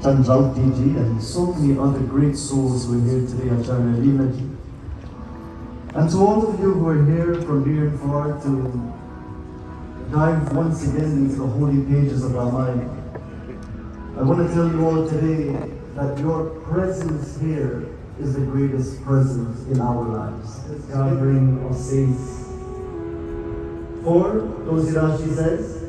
Chanjalti ji and so many other great souls who are here today, Acharya Arun ji. And to all of you who are here from near and far to dive once again into the holy pages of Ramayana, I want to tell you all today that your presence here is the greatest presence in our lives. This gathering of saints. For Tulsirashi says,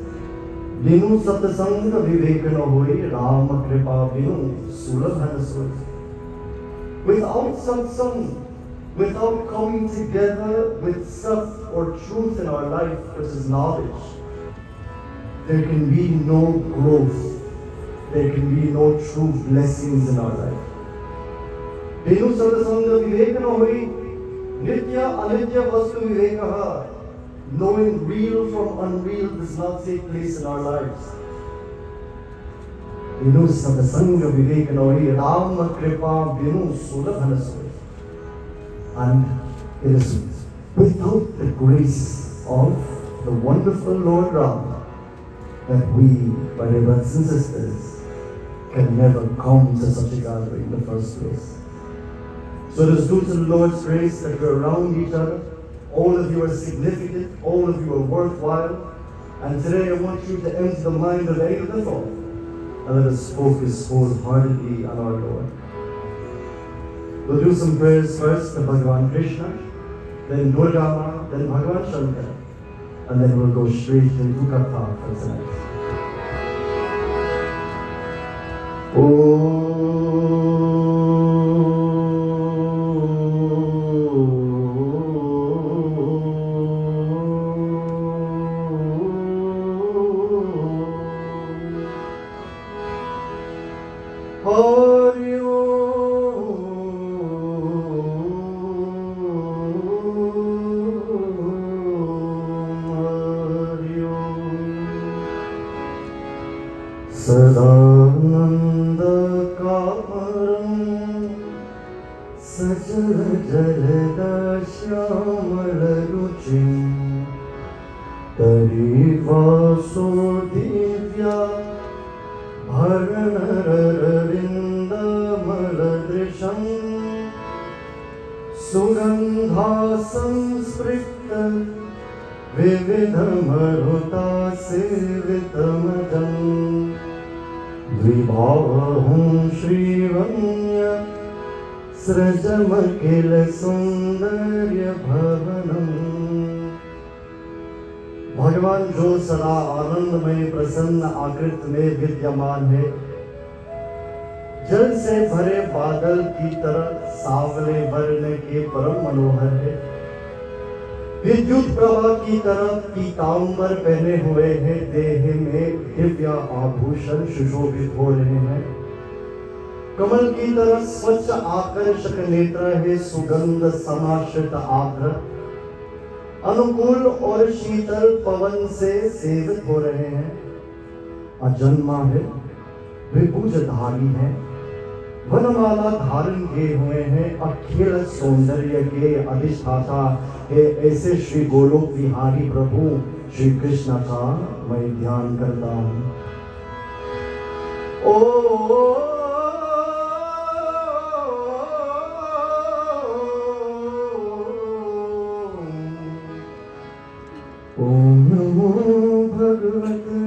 Binu satsang vivek na hoy, Ram kripa binu sulabh soy. Without satsang, without coming together with sat or truth in our life, which is knowledge, there can be no growth. There can be no true blessings in our life. Binu satsang vivek na hoy, nitya anitya vastu vivekaha. Knowing real from unreal does not take place in our lives. Binu satsanga vivek na hoy, Ram kripa binu sulabh soy. And it is without the grace of the wonderful Lord Ram that we, my brothers and sisters, can never come to such a gathering in the first place. So it is due to the Lord's grace that we're around each other. All of you are significant, all of you are worthwhile. And today I want you to empty the mind of any of the thought and let us focus wholeheartedly on our Lord. We'll do some prayers first to Bhagavan Krishna, then Durga Ma, then Bhagavan Shankar, and then we'll go straight into Katha for tonight. Sadananda Kamaram Sajala Jalada Shyamala Ruchim Tarivaso Divya Bharanaravinda Maladrisham Sugandha Samsprikta Vividhamaruta Sevitamajam Vibhavahum Shrivanya Srajamakila Sundarya Bhavanam. भगवान जो सदा आनंदमय प्रसन्न आकृत में विद्यमान है, जल से भरे बादल की तरह सावले वर्ण के परम मनोहर है, विद्युत प्रभा की तरह पीतांबर पहने हुए हैं, देह में दिव्य आभूषण सुशोभित हो रहे हैं, कमल की तरह स्वच्छ आकर्षक नेत्र है, सुगंध समाश्रित आभ्र अनुकूल और शीतल पवन से सेवित हो रहे हैं, अजन्मा है, विभुजधारी है, वनमाला धारण किए हुए हैं, अखिल सौंदर्य के अधिष्ठाता है, ऐसे श्री गोलोक विहारी प्रभु श्री कृष्ण का मैं ध्यान करता हूँ। ओ ओम नमो भगवते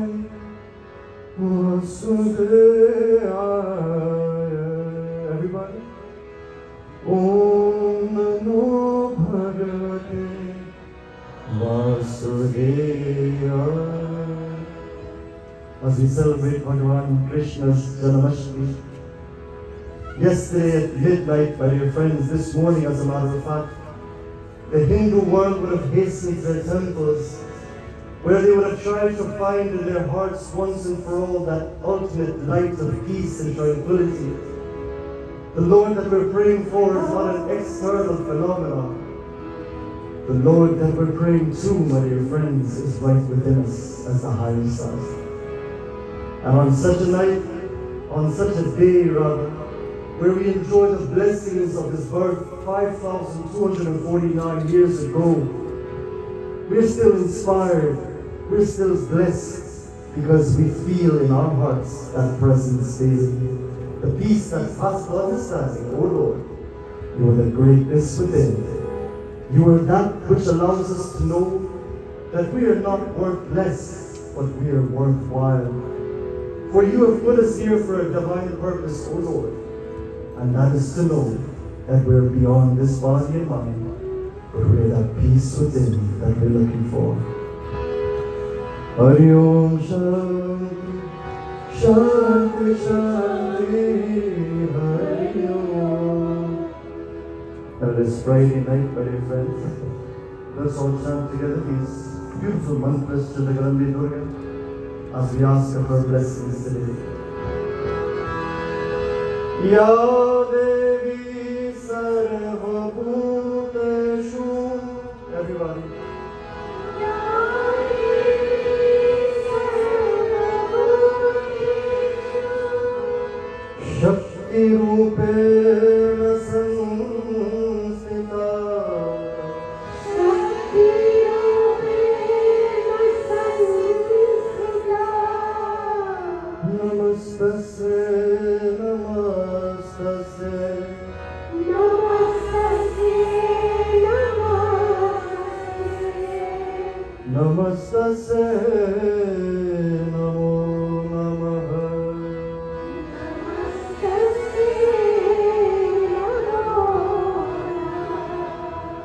वासुदेवाय। Everybody. ओम नमो भगवते वासुदेवाय। As we celebrate Bhagavan Krishna's Janmashtami, yesterday at midnight, my dear friends, this morning as a matter of fact, the Hindu world would have hastened to their temples, where they would have tried to find in their hearts once and for all that ultimate light of peace and tranquility. The Lord that we're praying for is not an external phenomenon. The Lord that we're praying to, my dear friends, is right within us as the higher self. And on such a night, on such a day rather, where we enjoy the blessings of His birth 5,249 years ago, we're still inspired, we're still blessed, because we feel in our hearts that presence daily. The peace that's past understanding, oh Lord, You are the greatness within. You are that which allows us to know that we are not worth less, but we are worthwhile. For You have put us here for a divine purpose, O Lord, and that is to know that we are beyond this body and mind, but we are that peace within that we're looking for. Hari Om Shanti, Shanti, Shanti, Hari Om. And it is Friday night, my dear friends. Let's all chant together these beautiful mantras to the Grandi Durga as we ask of her blessings today. Ya Devi Sarvabhuteshu. Everybody. Ya Devi Sarvabhuteshu. Shakti Rupena Samstita. Shakti Rupena Samstita. Namaste. Namaste. Namastase Namo Namaha.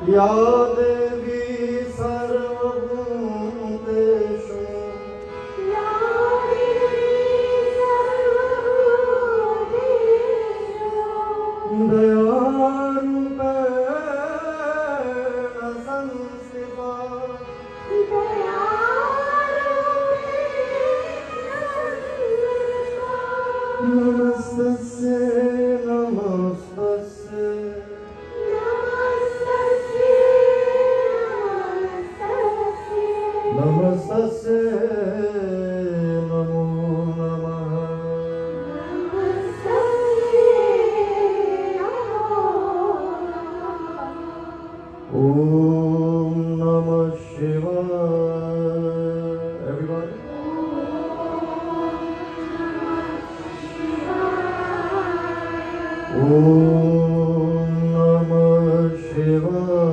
Ya Devi Sarvabhuteshu Dayarupena Sanstita Namastase Namastase Namastase Namo Namaha. Om Namah Shivaya. Everybody. Om Namah Shivaya.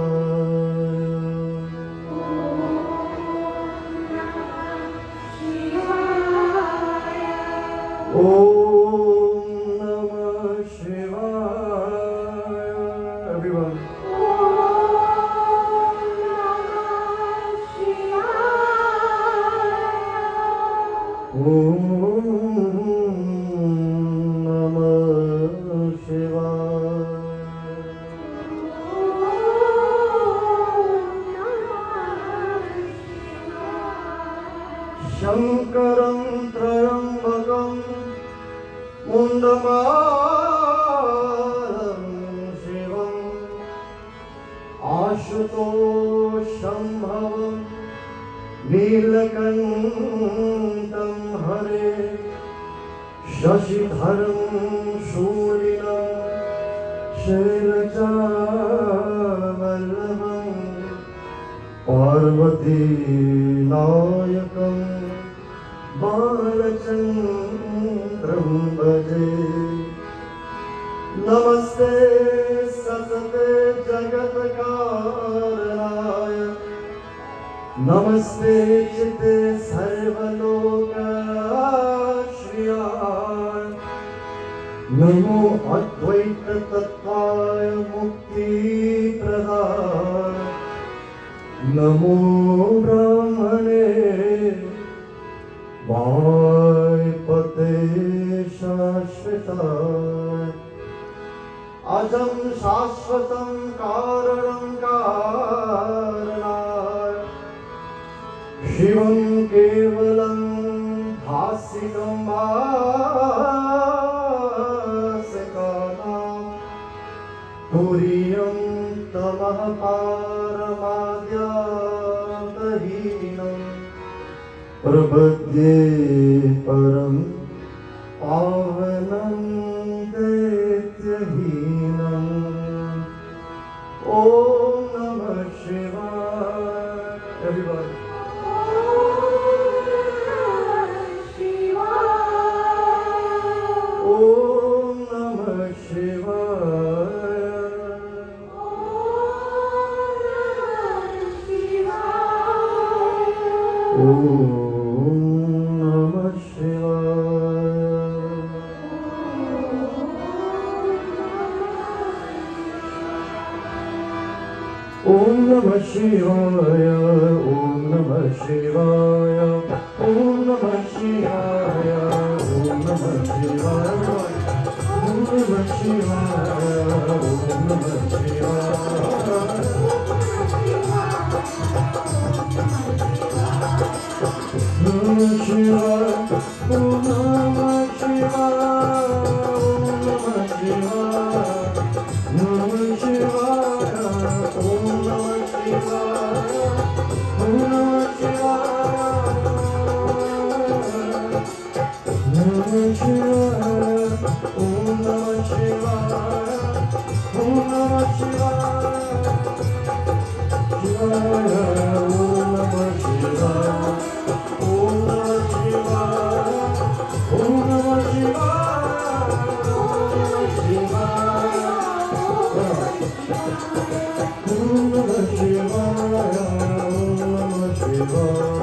Om Namah Shivaya. Everyone. Om Namah Shivaya. Shankaram Trayambakam Mundamalam Shivam Ashutosham Bhavam Neelakantam Hare Shashidharam Shulinam Shailajavallabham Parvati Nayakam Balachandram Bhaje. Namaste Satsate Jagatkaranaya Namaste Chitte Sarvalokashriyaya Namo Advaita Tattvaya Mukti Pradaya Namo Brahmane Vaipate Shashvataya Ajam Shashvatam Karanam Karanaya Shivam Kevalam Bhasikam Bhasikana Turiyam Tamah Paramadyatahinam Prabhadye Param Pavanam Detyahinam. Om Namah Shivaya. Everybody. Om Namah Shivaya. Om Namah Shivaya. Om Namah Shivaya. Om Namah Shivaya. Om Namah Shivaya. Om Namah Shivaya. Om Namah Shivaya. Om Namah Shivaya. Namah Shivaya, Om Namah Shivaya, Om Namah Shivaya, Namah Shivaya, Om Namah Shivaya, Om Namah Shivaya, Namah Shivaya, Om Namah Shivaya, Om Namah Shivaya, Shivaya, Om Namah Shivaya. Om Namah Shivaya, Om Namah Shivaya, Om Namah Shivaya, Om Namah Shivaya.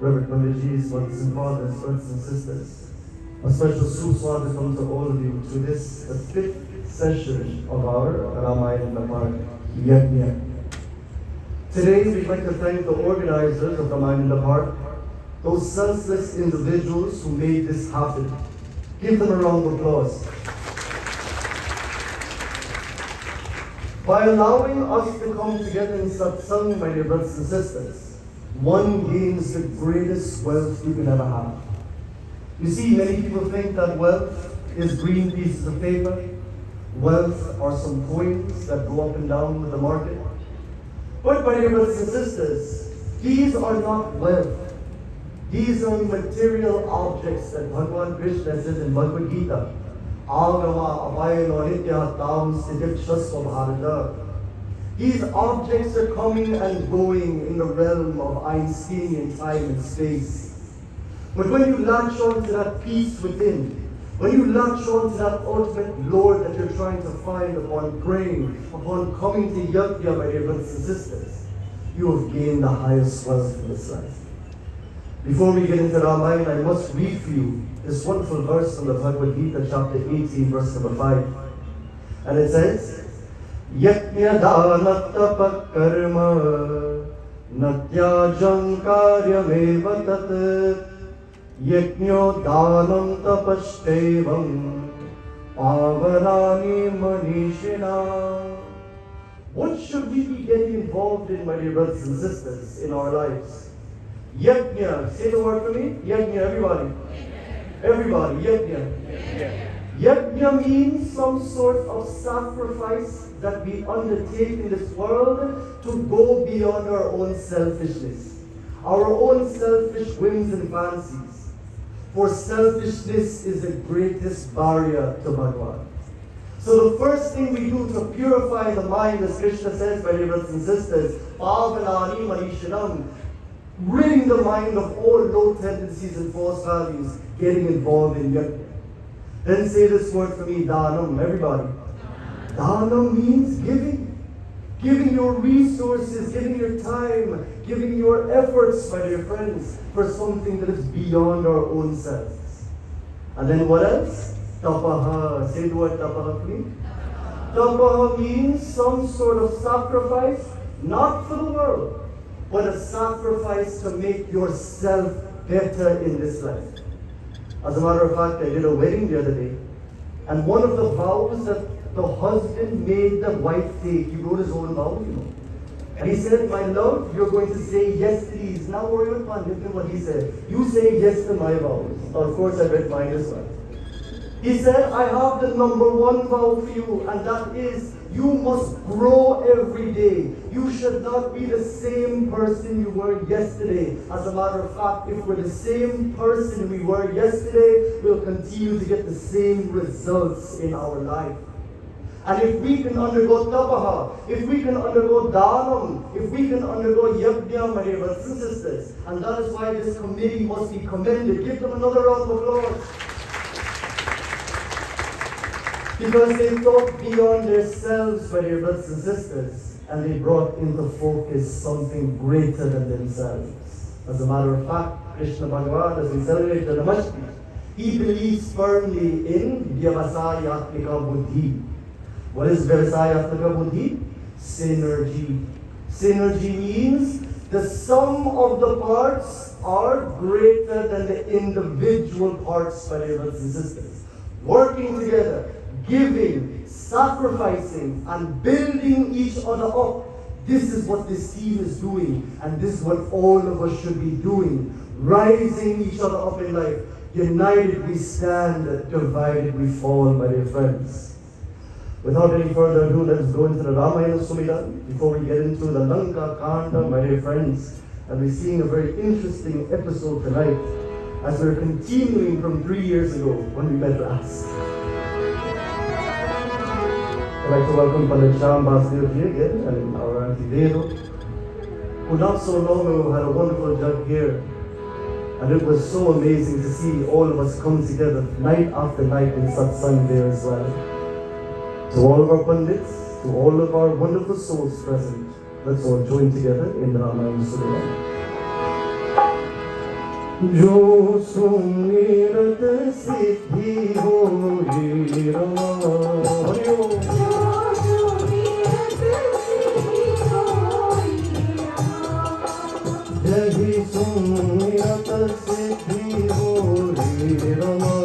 Reverend Panditjis, mothers and fathers, brothers and sisters, a special Suswagatam to all of you to this, the 5th session of our Ramayana Yajna. Today we'd like to thank the organizers of Ramayana, those senseless individuals who made this happen. Give them a round of applause. By allowing us to come together in satsang, my dear brothers and sisters, one gains the greatest wealth you can ever have. You see, many people think that wealth is green pieces of paper. Wealth are some coins that go up and down with the market. But my dear brothers and sisters, these are not wealth. These are material objects that Bhagavan Krishna says in Bhagavad Gita. Agama apayano nitya tam siddhikshasva bharata. These objects are coming and going in the realm of Einsteinian time and space. But when you latch on to that peace within, when you latch on to that ultimate Lord that you're trying to find upon praying, upon coming to Yajna, my dear brothers and sisters, you have gained the highest wealth in this life. Before we get into Ramayana, I must read for you this wonderful verse from the Bhagavad Gita, chapter 18, verse number 5. And it says, Yajna dana tapa karma natyajam karyameva tat yajno danam tapashtevam pavarani manishina. What should we be getting involved in, my dear brothers and sisters, in our lives? Yajna, say the word for me. Yajna, everybody. Everybody, yajna. Yajna means some sort of sacrifice that we undertake in this world to go beyond our own selfishness, our own selfish whims and fancies. For selfishness is the greatest barrier to Bhagavan. So the first thing we do to purify the mind, as Krishna says, my dear brothers and sisters, pavanani manishanam, ridding the mind of all low tendencies and false values, getting involved in yajna. Then say this word for me, dhanam, everybody. Dhanam means giving. Giving your resources, giving your time, giving your efforts, my dear friends, for something that is beyond our own selves. And then what else? Tapaha. Say the word tapaha, please. Tapaha means some sort of sacrifice, not for the world, but a sacrifice to make yourself better in this life. As a matter of fact, I did a wedding the other day, and one of the vows that the husband made the wife take. He wrote his own vow, you know. And he said, my love, you're going to say yes to these. Now worry about what he said. You say yes to my vows. Of course, I read mine as well. He said, I have the number one vow for you, and that is, you must grow every day. You should not be the same person you were yesterday. As a matter of fact, if we're the same person we were yesterday, we'll continue to get the same results in our life. And if we can undergo tapaha, if we can undergo dhanam, if we can undergo yajna, my dear brothers and sisters, and that is why this committee must be commended. Give them another round of applause. Because they thought beyond themselves, my dear brothers and sisters, and they brought into focus something greater than themselves. As a matter of fact, Krishna Bhagavan, as we celebrate the Namaste, he believes firmly in Vyavasayatmika Buddhi. What is Vyavasayatmika Buddhi? Synergy. Synergy means the sum of the parts are greater than the individual parts, my dear brothers and sisters. Working together, giving, sacrificing, and building each other up. This is what this team is doing, and this is what all of us should be doing. Rising each other up in life. United we stand, divided we fall, my dear friends. Without any further ado, let's go into the Ramayana Sumida before we get into the Lanka Kanda, my dear friends. And we're seeing a very interesting episode tonight as we're continuing from 3 years ago when we met last. I'd like to welcome Pandit Shyam Basdev again and our Auntie Dedo, who not so long ago had a wonderful jug here. And it was so amazing to see all of us come together night after night in satsang there as well. To all of our Pandits, to all of our wonderful souls present, let's all join together in the Ramayana Sumida. Jo sumirat siddhi hoyi Rama. Jahi sumirat siddhi hoyi Rama.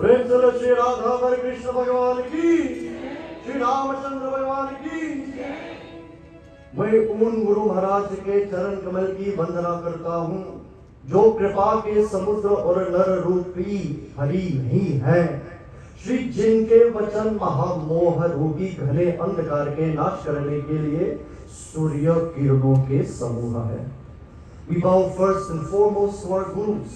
प्रेम चलो श्री राधा हरे कृष्ण भगवान की, श्री रामचंद्र भगवान की। मैं उन गुरु महाराज के चरण कमल की वंदना करता हूँ जो कृपा के समुद्र और नर रूपी हरि नहीं है, श्री जिनके वचन महामोह रूपी घने अंधकार के नाश करने के लिए सूर्य किरणों के समूह है। We bow first and foremost to our gurus,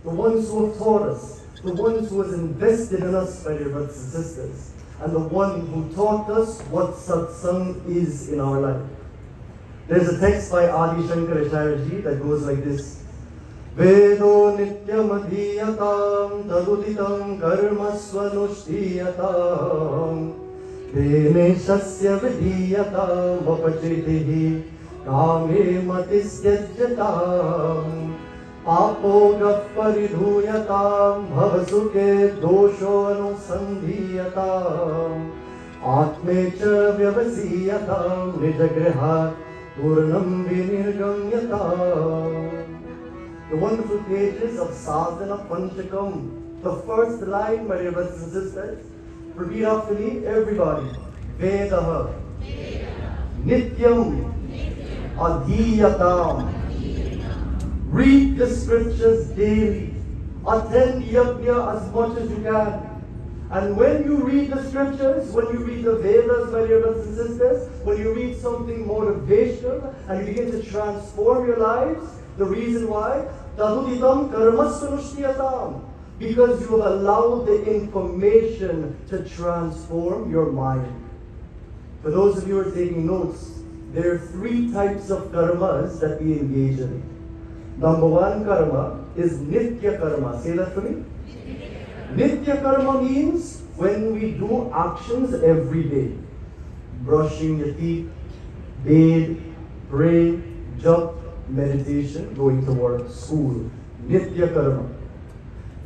the ones who have taught us, the ones who has invested in us, my dear brothers and sisters, and the one who taught us what satsang is in our life. There's a text by Adi Shankar Acharya ji that goes like this: Vedo nityam adhiyatam taduditam karma swanushthiyatam Dene shasya vidhiyatam apachitihi kame matisyajyatam Papoga paridhuyatam bhavasuke dosho anusandhiyatam Atmecha vyavasiyatam nijagrihat purnam vinirgamyatam. The wonderful pages of Sadhana Panchakam. The first line, my dear brothers and sisters, repeat after me, everybody. Vedaha Nityam Adhiyatam. Read the scriptures daily. Attend yajna as much as you can. And when you read the scriptures, when you read the Vedas, my dear brothers and sisters, when you read something motivational and you begin to transform your lives, the reason why, taduditam karmasvanushthiyatam, because you have allowed the information to transform your mind. For those of you who are taking notes, there are 3 types of karmas that we engage in. Number 1 karma is nitya karma. Say that for me. Nitya karma means when we do actions every day. Brushing your teeth, bathe, pray, jump, meditation, going to work, school. Nitya karma.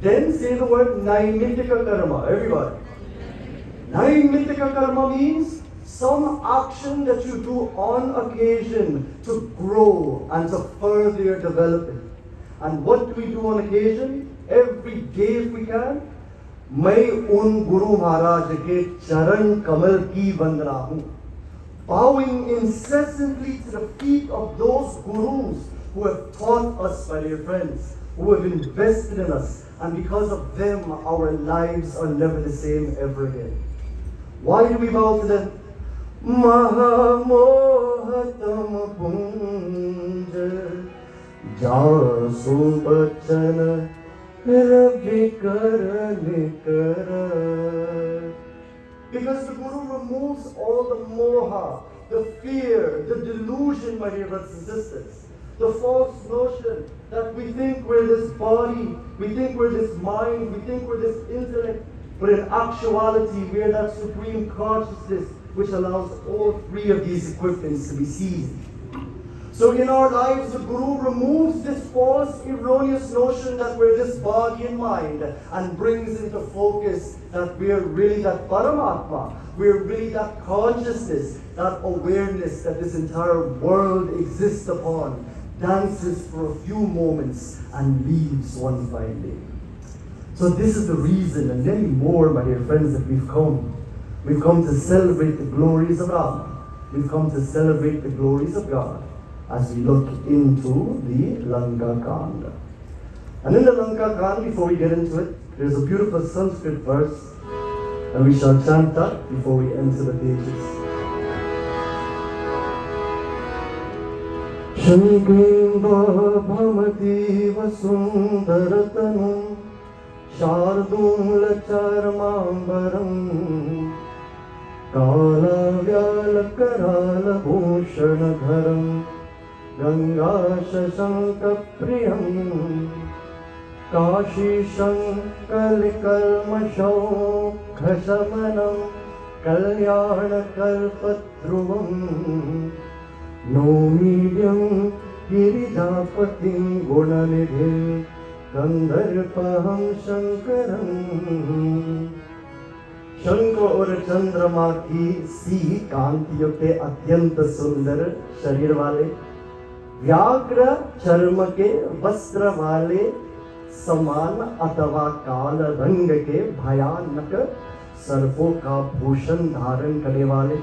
Then say the word Naimittika karma. Everybody. Naimittika karma means some action that you do on occasion to grow and to further your development. And what do we do on occasion? Every day if we can. मैं उन गुरु महाराज के चरण कमल की वंदना हूँ. Bowing incessantly to the feet of those gurus who have taught us, my dear friends, who have invested in us, and because of them our lives are never the same ever again. Why do we bow to them? Mahamohatam punja jasu bachana because the Guru removes all the moha, the fear, the delusion, my dear brothers and sisters, the false notion that we think we're this body, we think we're this mind, we think we're this intellect, but in actuality we're that supreme consciousness which allows all 3 of these equipments to be seized. So in our lives, the Guru removes this false, erroneous notion that we're this body and mind and brings into focus that we're really that Paramatma, we're really that consciousness, that awareness that this entire world exists upon, dances for a few moments and leaves one fine day. So this is the reason and many more, my dear friends, that we've come. We've come to celebrate the glories of Rama. We've come to celebrate the glories of God as we look into the Lanka Kanda. And in the Lanka Kanda, before we get into it, there's a beautiful Sanskrit verse, and we shall chant that before we enter the pages. Shankimba bhamati vasundaratanu Shardula charmambaram Kala vyala karala bhushana dharam Ganga shashanka priyam Kashi shankalikalmasho khashamanam Kalyana kalpatruvam No medium girijapatim gunanidhim Gandharpaham Shankaram शंख और चंद्रमा की सी कांतियों के अत्यंत सुंदर शरीर वाले व्याघ्र चर्म के वस्त्र वाले समान अथवा काल रंग के भयानक सर्पों का भूषण धारण करने वाले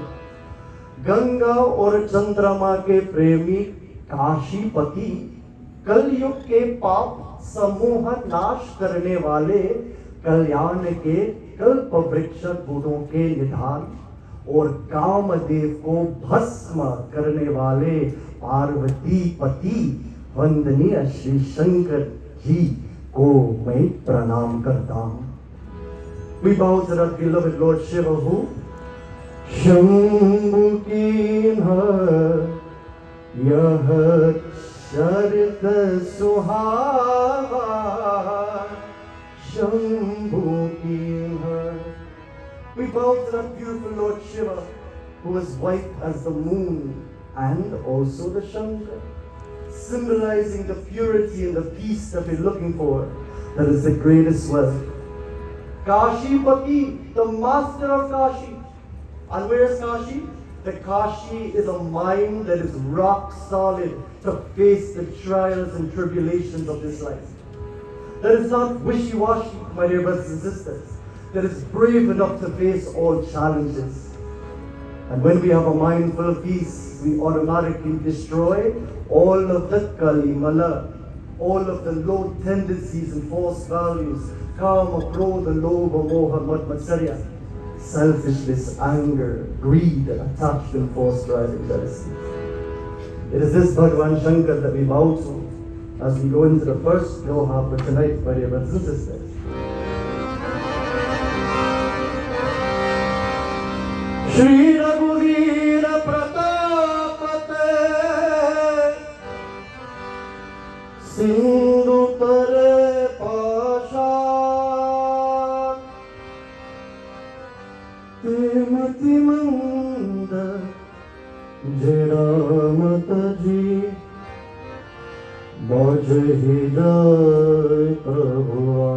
गंगा और चंद्रमा के प्रेमी काशीपति कलयुग के पाप समूह नाश करने वाले कल्याण के कल्प वृक्ष गुणों के निधान और कामदेव को भस्म करने वाले पार्वती पति वंदनीय श्री शंकर जी को मैं प्रणाम करता हूँ. We bow to the beloved Lord Shiva who Shambhu कीन्हा यह चरित सुहावा Shambhu कीन्हा. We bow to the beautiful Lord Shiva who is white as the moon and also the Shankar, symbolizing the purity and the peace that we're looking for, that is the greatest wealth. Kashipati, the master of Kashi. And where is Kashi? The Kashi is a mind that is rock solid to face the trials and tribulations of this life. That is not wishy-washy, my dear brothers and sisters. That is brave enough to face all challenges. And when we have a mind full of peace, we automatically destroy all of the kalimala, all of the low tendencies and false values, kama, krodha, lobha, moha, mad, matsarya, selfishness, anger, greed, attachment, false drive, and jealousy. It is this Bhagavan Shankar that we bow to as we go into the first Doha for tonight, my dear brothers and sisters. Shri Raghuvira Pratapate Sindhu Tare Pasha Timati Manda Jiramataji Baj Hidai Prabhuva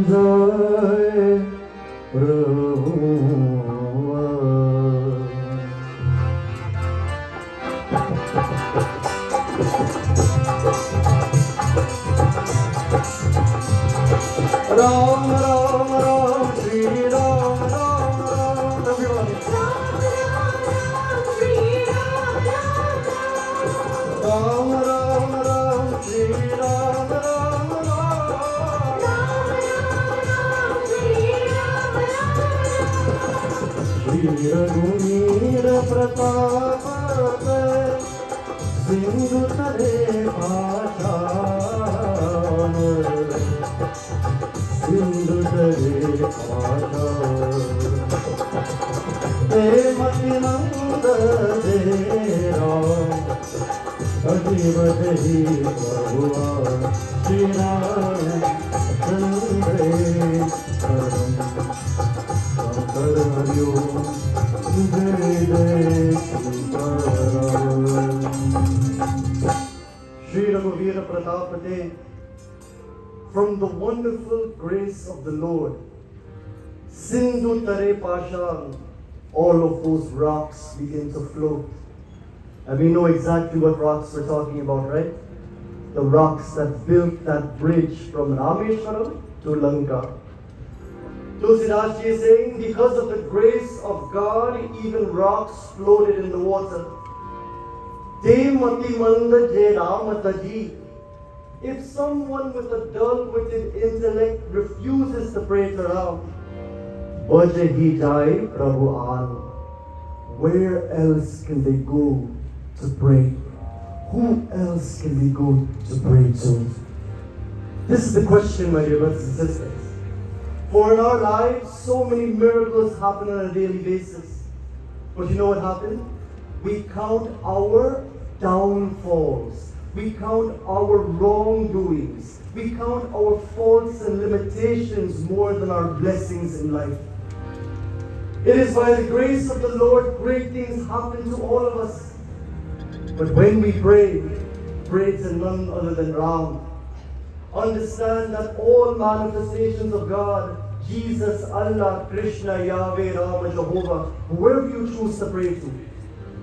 Jai Prabhuva. Ram Ram Ram Shri Ram Ram Ram. Everybody. Ram Ram Ram Shri Ram Ram Ram. Ram Ram Ram Shri Ram Ram Ram. Ram Ram Shri Ram Ram Ram. Shri Raghuvira Pratapate Sindhu Tare Pasha Sindhu Tare Pasha Temati Nanda Dera Adivadahi Prabhuva Shri Ram Chandre Karam Shankar Hariyo Jai Jai Sitaram. Shri Raghuvira Pratapate, from the wonderful grace of the Lord, Sindhu Tare Pasha, all of those rocks begin to float. And we know exactly what rocks we're talking about, right? The rocks that built that bridge from Rameshwaram to Lanka. Tulsidas Ji is saying, because of the grace of God, even rocks floated in the water. If someone with a dull-witted intellect refuses to pray to Ram, where else can they go to pray? Who else can they go to pray to? This is the question, my dear brothers and sisters. For in our lives, so many miracles happen on a daily basis. But you know what happened? We count our downfalls. We count our wrongdoings. We count our faults and limitations more than our blessings in life. It is by the grace of the Lord great things happen to all of us. But when we pray to none other than Ram. Understand that all manifestations of God, Jesus, Allah, Krishna, Yahweh, Rama, Jehovah, whoever you choose to pray to,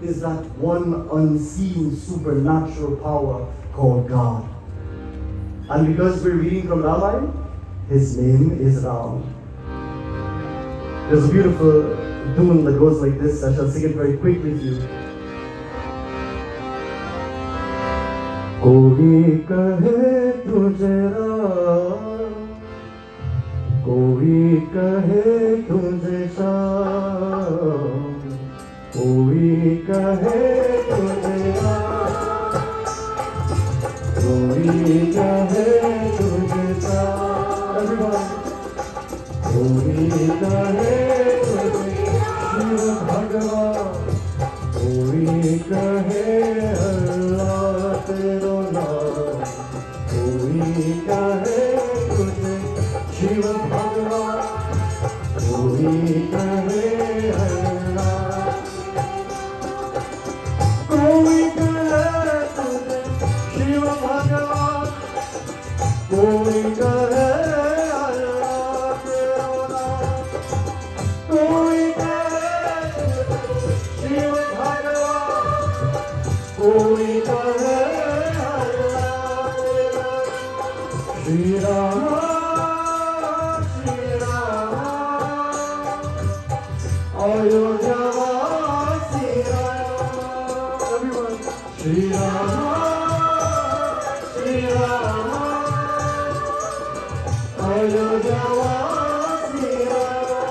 is that one unseen supernatural power called God. And because we're reading from Ramayan, his name is Ram. There's a beautiful tune that goes like this. I shall sing it very quickly to you. कोई कहे तुझे राम, कोई कहे तुझे शाम, कोई कहे तुझे राम, कोई कहे तुझे शाम, कोई कहे तुझे शिव भगवान, कोई कहे अल्लाह तेरो नाम, कोई कहे तुझे शिव भगवान, कोई कहे अल्लाह, कोई कहे तुझे शिव भगवान, कोई कहे अल्लाह तेरो नाम, कोई कहे शिव भगवान, कोई कहे Shri Rama, Shri Rama, Ayodhya Vasi Rama. Everyone. Shri Rama, Shri Rama, Ayodhya Vasi Rama.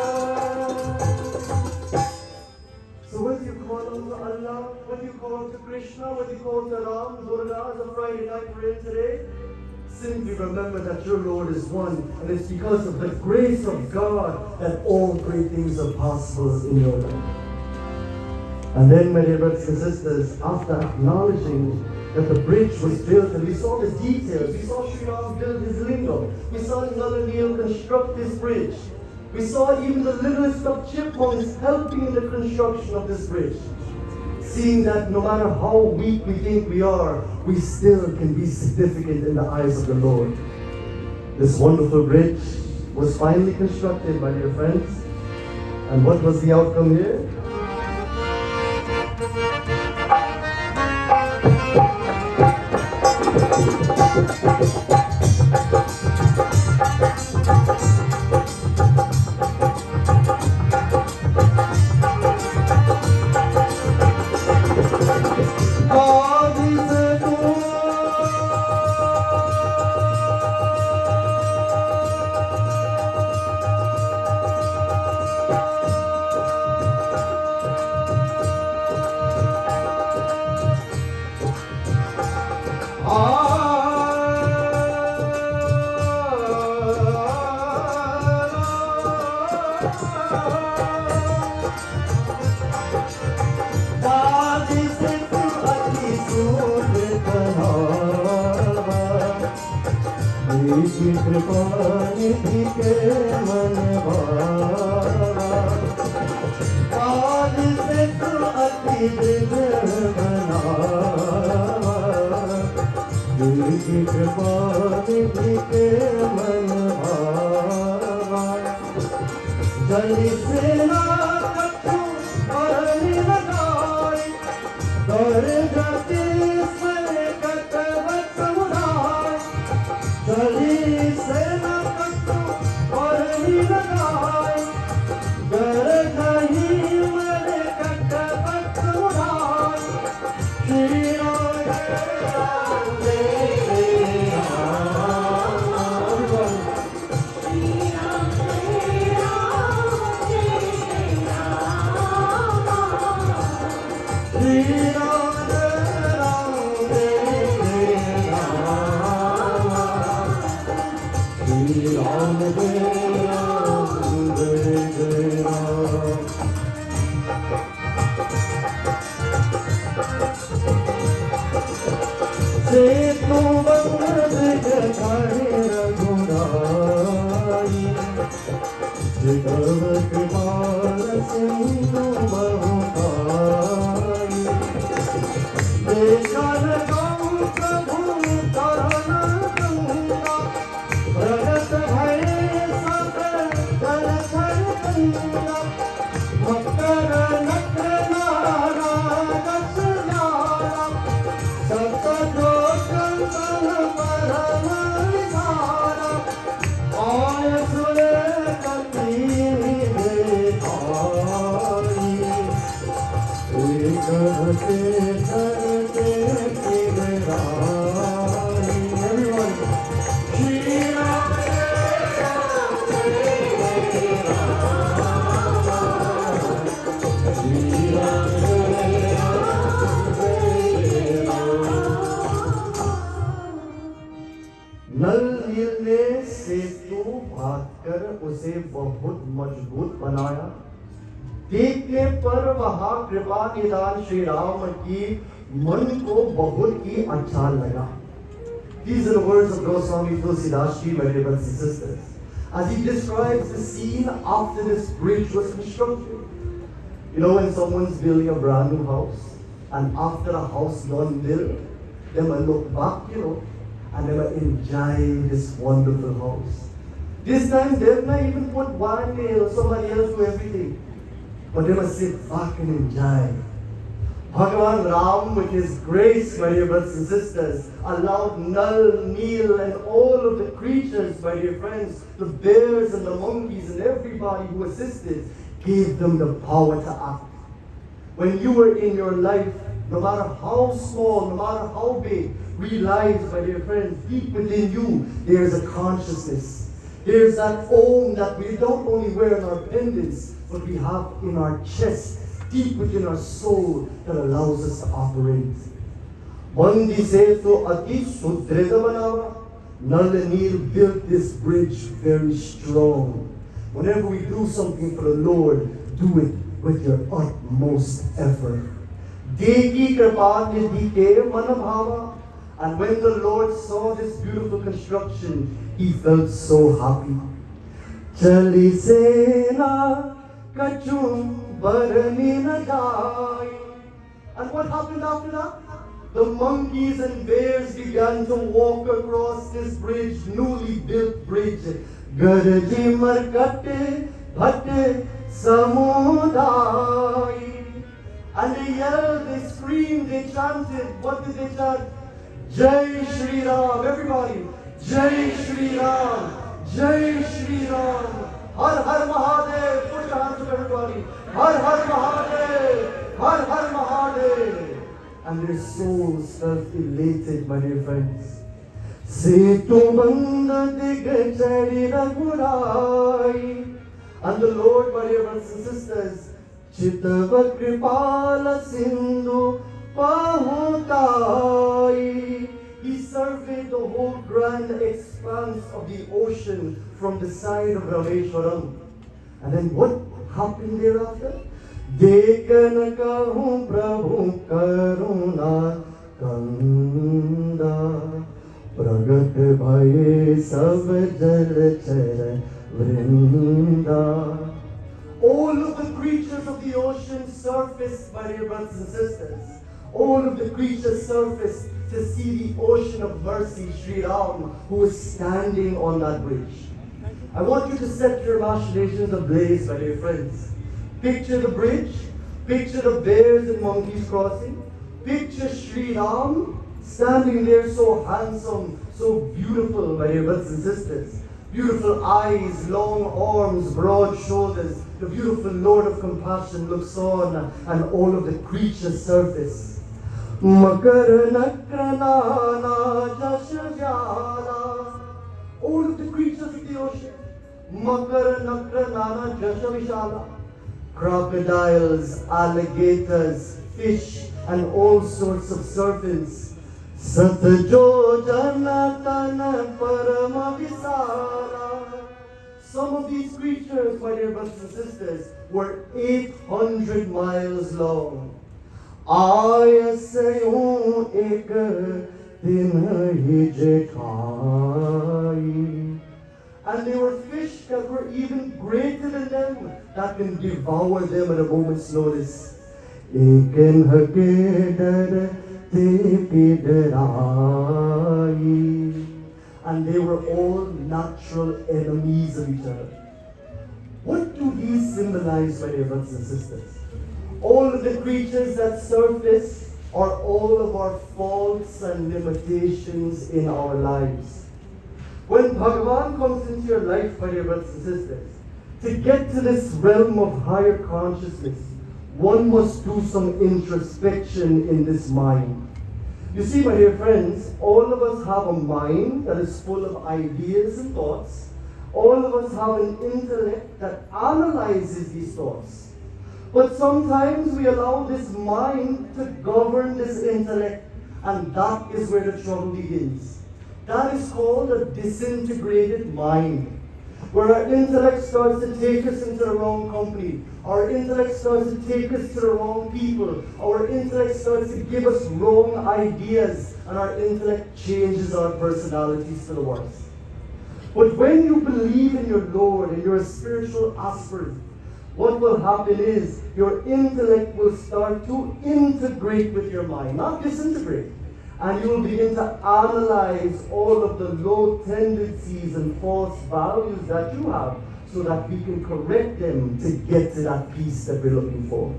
So whether you call on Allah, whether you call on to Krishna, whether you call on to Ram, Durga, as a Friday night prayer today, simply remember that your Lord is one, and it's because of the grace of God that all great things are possible in your life. And then, my dear brothers and sisters, after acknowledging that the bridge was built, and we saw the details, we saw Sri Ram build his lingam, we saw Nalaniel construct this bridge, we saw even the littlest of chipmunks helping in the construction of this bridge. Seeing that no matter how weak we think we are, we still can be significant in the eyes of the Lord. This wonderful bridge was finally constructed, my dear friends. And what was the outcome here? Jali se na kattu aur hi lagai नल नील ने सेतु बांधकर उसे बहुत मजबूत बनाया। देखने पर वहां कृपा निदान श्री राम की मन को बहुत ही अच्छा लगा। These are the words of Goswami Tulsidas Ji, my dear brothers and sisters, as he describes the scene after this bridge was constructed. You know, when someone's building a brand new house, and after a house done built, they will look back, and they will enjoy this wonderful house. This time, they will not even put one nail, somebody else do everything. But they must sit back and enjoy. Bhagavan Ram, with his grace, my dear brothers and sisters, allowed Nal, Neel, and all of the creatures, my dear friends, the bears and the monkeys and everybody who assisted, gave them the power to act. When you are in your life, no matter how small, no matter how big, realize, my dear friends, deep within you, there is a consciousness. There's that Om that we don't only wear in our pendants, but we have in our chest, deep within our soul, that allows us to operate. Bandi Setu Ati Sudreda Banawa. Nal and Neel built this bridge very strong. Whenever we do something for the Lord, do it with your utmost effort. Deki Kripa Nidike Manabhava. And when the Lord saw this beautiful construction, he felt so happy. Chali Sena Kachum Barani Nadai. And what happened after that? The monkeys and bears began to walk across this bridge, newly built bridge. Garaji Markate Bhatte Samudai. And they yelled, they screamed, they chanted. What did they chant? Jai Shri Ram. Everybody. Jai Shri Ram. Jai Shri Ram. Har Har Mahadev. Put your hands up, everybody. Har Har Mahadev. Har Har Mahadev. And their souls felt elated, my dear friends. Setu Banda Digachari Ragurai. And the Lord, my dear brothers and sisters, Chitava Kripala Sindhu Pahutai. He surveyed the whole grand expanse of the ocean from the side of Rameshwaram. And then what happened thereafter? Dekhan kahu Prabhu Karuna Kanda Pragat bhaye sab jal chara vrinda. All of the creatures of the ocean surfaced, my dear brothers and sisters. All of the creatures surfaced to see the ocean of mercy, Sri Ram, who is standing on that bridge. I want you to set your imaginations ablaze, my dear friends. Picture the bridge, picture the bears and monkeys crossing, picture Sri Ram standing there so handsome, so beautiful, my dear brothers and sisters. Beautiful eyes, long arms, broad shoulders. The beautiful Lord of compassion looks on, and all of the creatures surface. Makar Nakranana Jashavyala. All of the creatures of the ocean. Makar Nakranana Jashavishala. Crocodiles, alligators, fish, and all sorts of serpents. Satjo Janatana Paramavisala. Some of these creatures, my dear brothers and sisters, were 800 miles long. Ayasayon ek din hi jetai. And they were fish that were even greater than them, that can devour them at a moment's notice. Eken hakedar tepidarai. And they were all natural enemies of each other. What do these symbolize, my dear brothers and sisters? All of the creatures that surface are all of our faults and limitations in our lives. When Bhagavan comes into your life, my dear brothers and sisters, to get to this realm of higher consciousness, one must do some introspection in this mind. You see, my dear friends, all of us have a mind that is full of ideas and thoughts. All of us have an intellect that analyzes these thoughts. But sometimes we allow this mind to govern this intellect, and that is where the trouble begins. That is called a disintegrated mind, where our intellect starts to take us into the wrong company. Our intellect starts to take us to the wrong people. Our intellect starts to give us wrong ideas, and our intellect changes our personalities for the worse. But when you believe in your Lord and you're a spiritual aspirant, what will happen is your intellect will start to integrate with your mind, not disintegrate. And you will begin to analyze all of the low tendencies and false values that you have, so that we can correct them to get to that peace that we're looking for.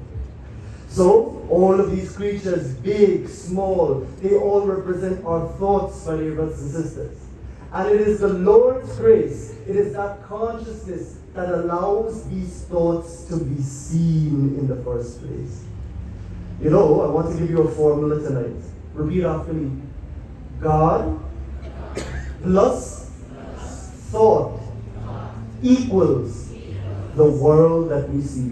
So, all of these creatures, big, small, they all represent our thoughts, my dear brothers and sisters. And it is the Lord's grace, it is that consciousness that allows these thoughts to be seen in the first place. You know, I want to give you a formula tonight. Repeat after me. God plus thought equals the world that we see.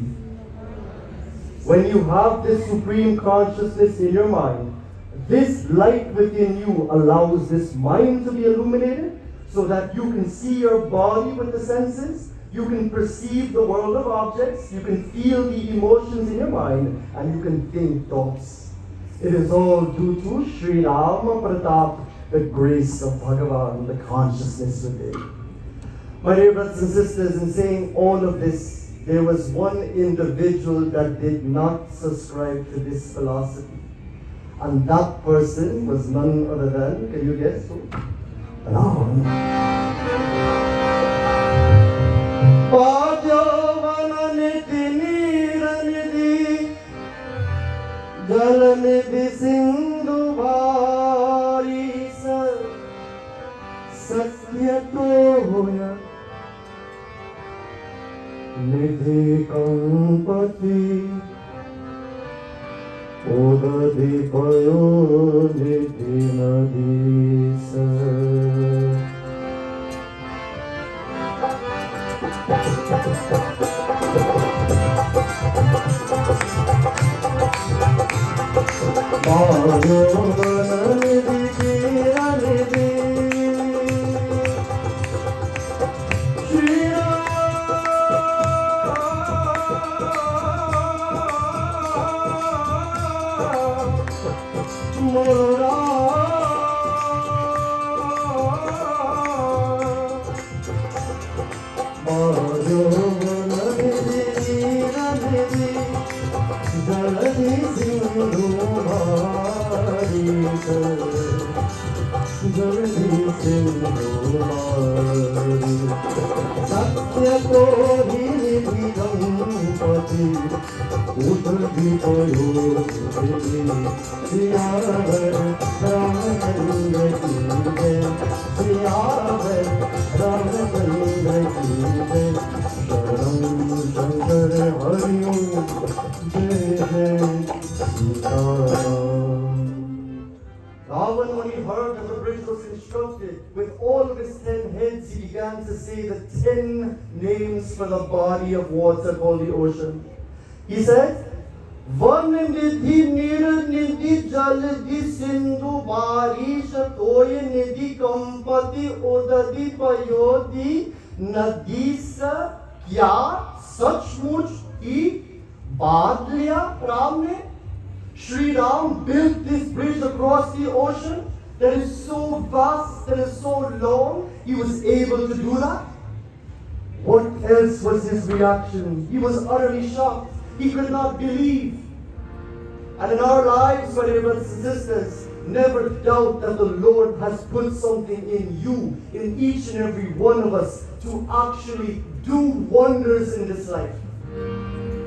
When you have this supreme consciousness in your mind, this light within you allows this mind to be illuminated, so that you can see your body with the senses, you can perceive the world of objects, you can feel the emotions in your mind, and you can think thoughts. It is all due to Sri Rama Pratap, the grace of Bhagavan, the consciousness within. My dear brothers and sisters, in saying all of this, there was one individual that did not subscribe to this philosophy. And that person was none other than, can you guess who? Ravan. Nidhi Kampati Odadi Payo Nidhi Nadisa. Jai Jai Sitaram. heard that the bridge was constructed, with all of his 10 heads, he began to say the 10 names for the body of water called the ocean. He said, Van nidhi nir nidhi jal di sindhu barish toy nidhi kampati odadi payodi nadisa kya sachmuch hi baad liya Ram ne? Sri Ram built this bridge across the ocean that is so vast, that is so long. He was able to do that. What else was his reaction? He was utterly shocked. He could not believe. And in our lives, my dear brothers and sisters, never doubt that the Lord has put something in you, in each and every one of us, to actually do wonders in this life.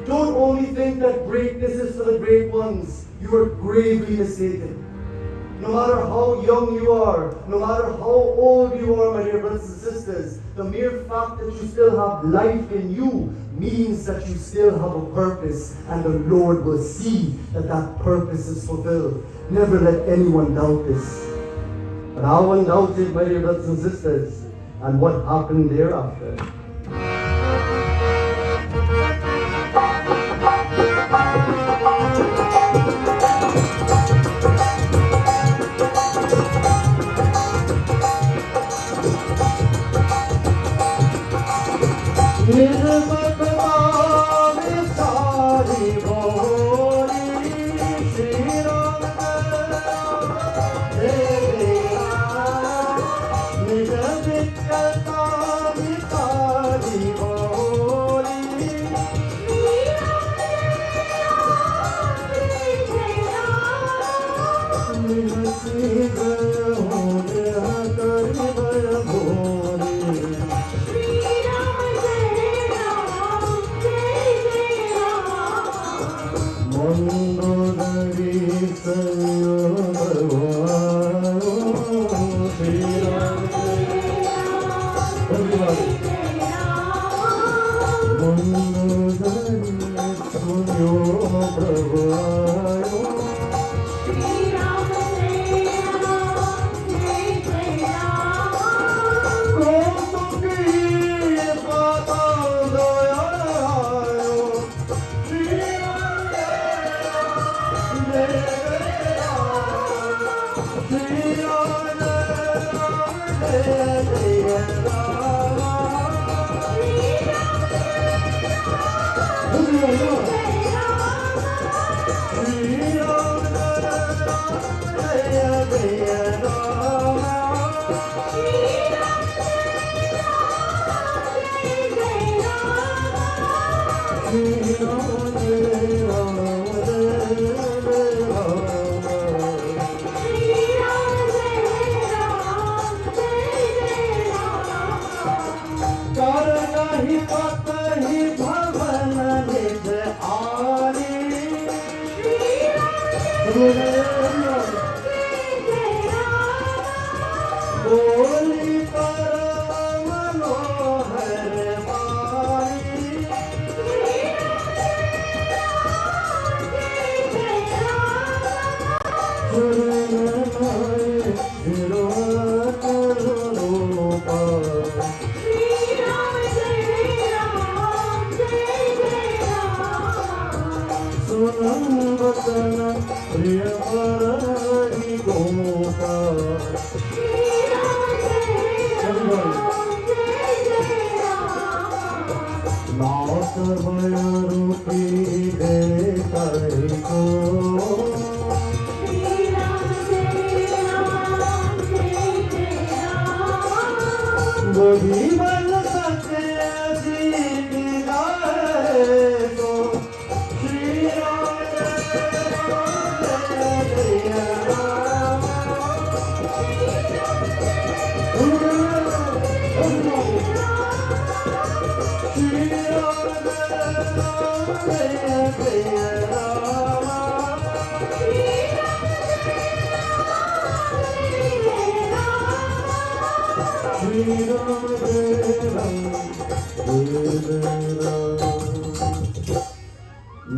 Don't only think that greatness is for the great ones. You are gravely mistaken. No matter how young you are, no matter how old you are, my dear brothers and sisters, the mere fact that you still have life in you means that you still have a purpose, and the Lord will see that that purpose is fulfilled. Never let anyone doubt this. But Ravan doubted, my dear brothers and sisters, and what happened thereafter?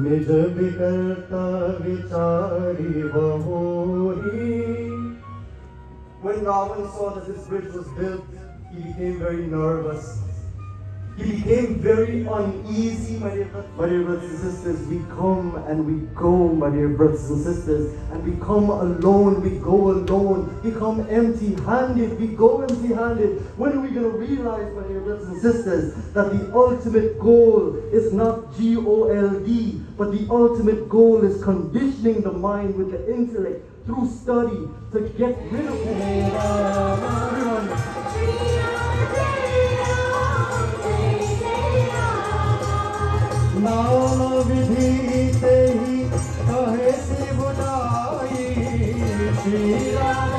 निज विकर्ता विचारी बहोरी When Ravan saw that this bridge was built, he became very nervous. He became very uneasy, my dear brothers and sisters. We come and we go, my dear brothers and sisters, and we come alone, we go alone. We come empty-handed, we go empty-handed. When are we going to realize, my dear brothers and sisters, that the ultimate goal is not G-O-L-D, but the ultimate goal is conditioning the mind with the intellect through study to get rid of नाम विधि से ही कहे सी बुझाई श्री राम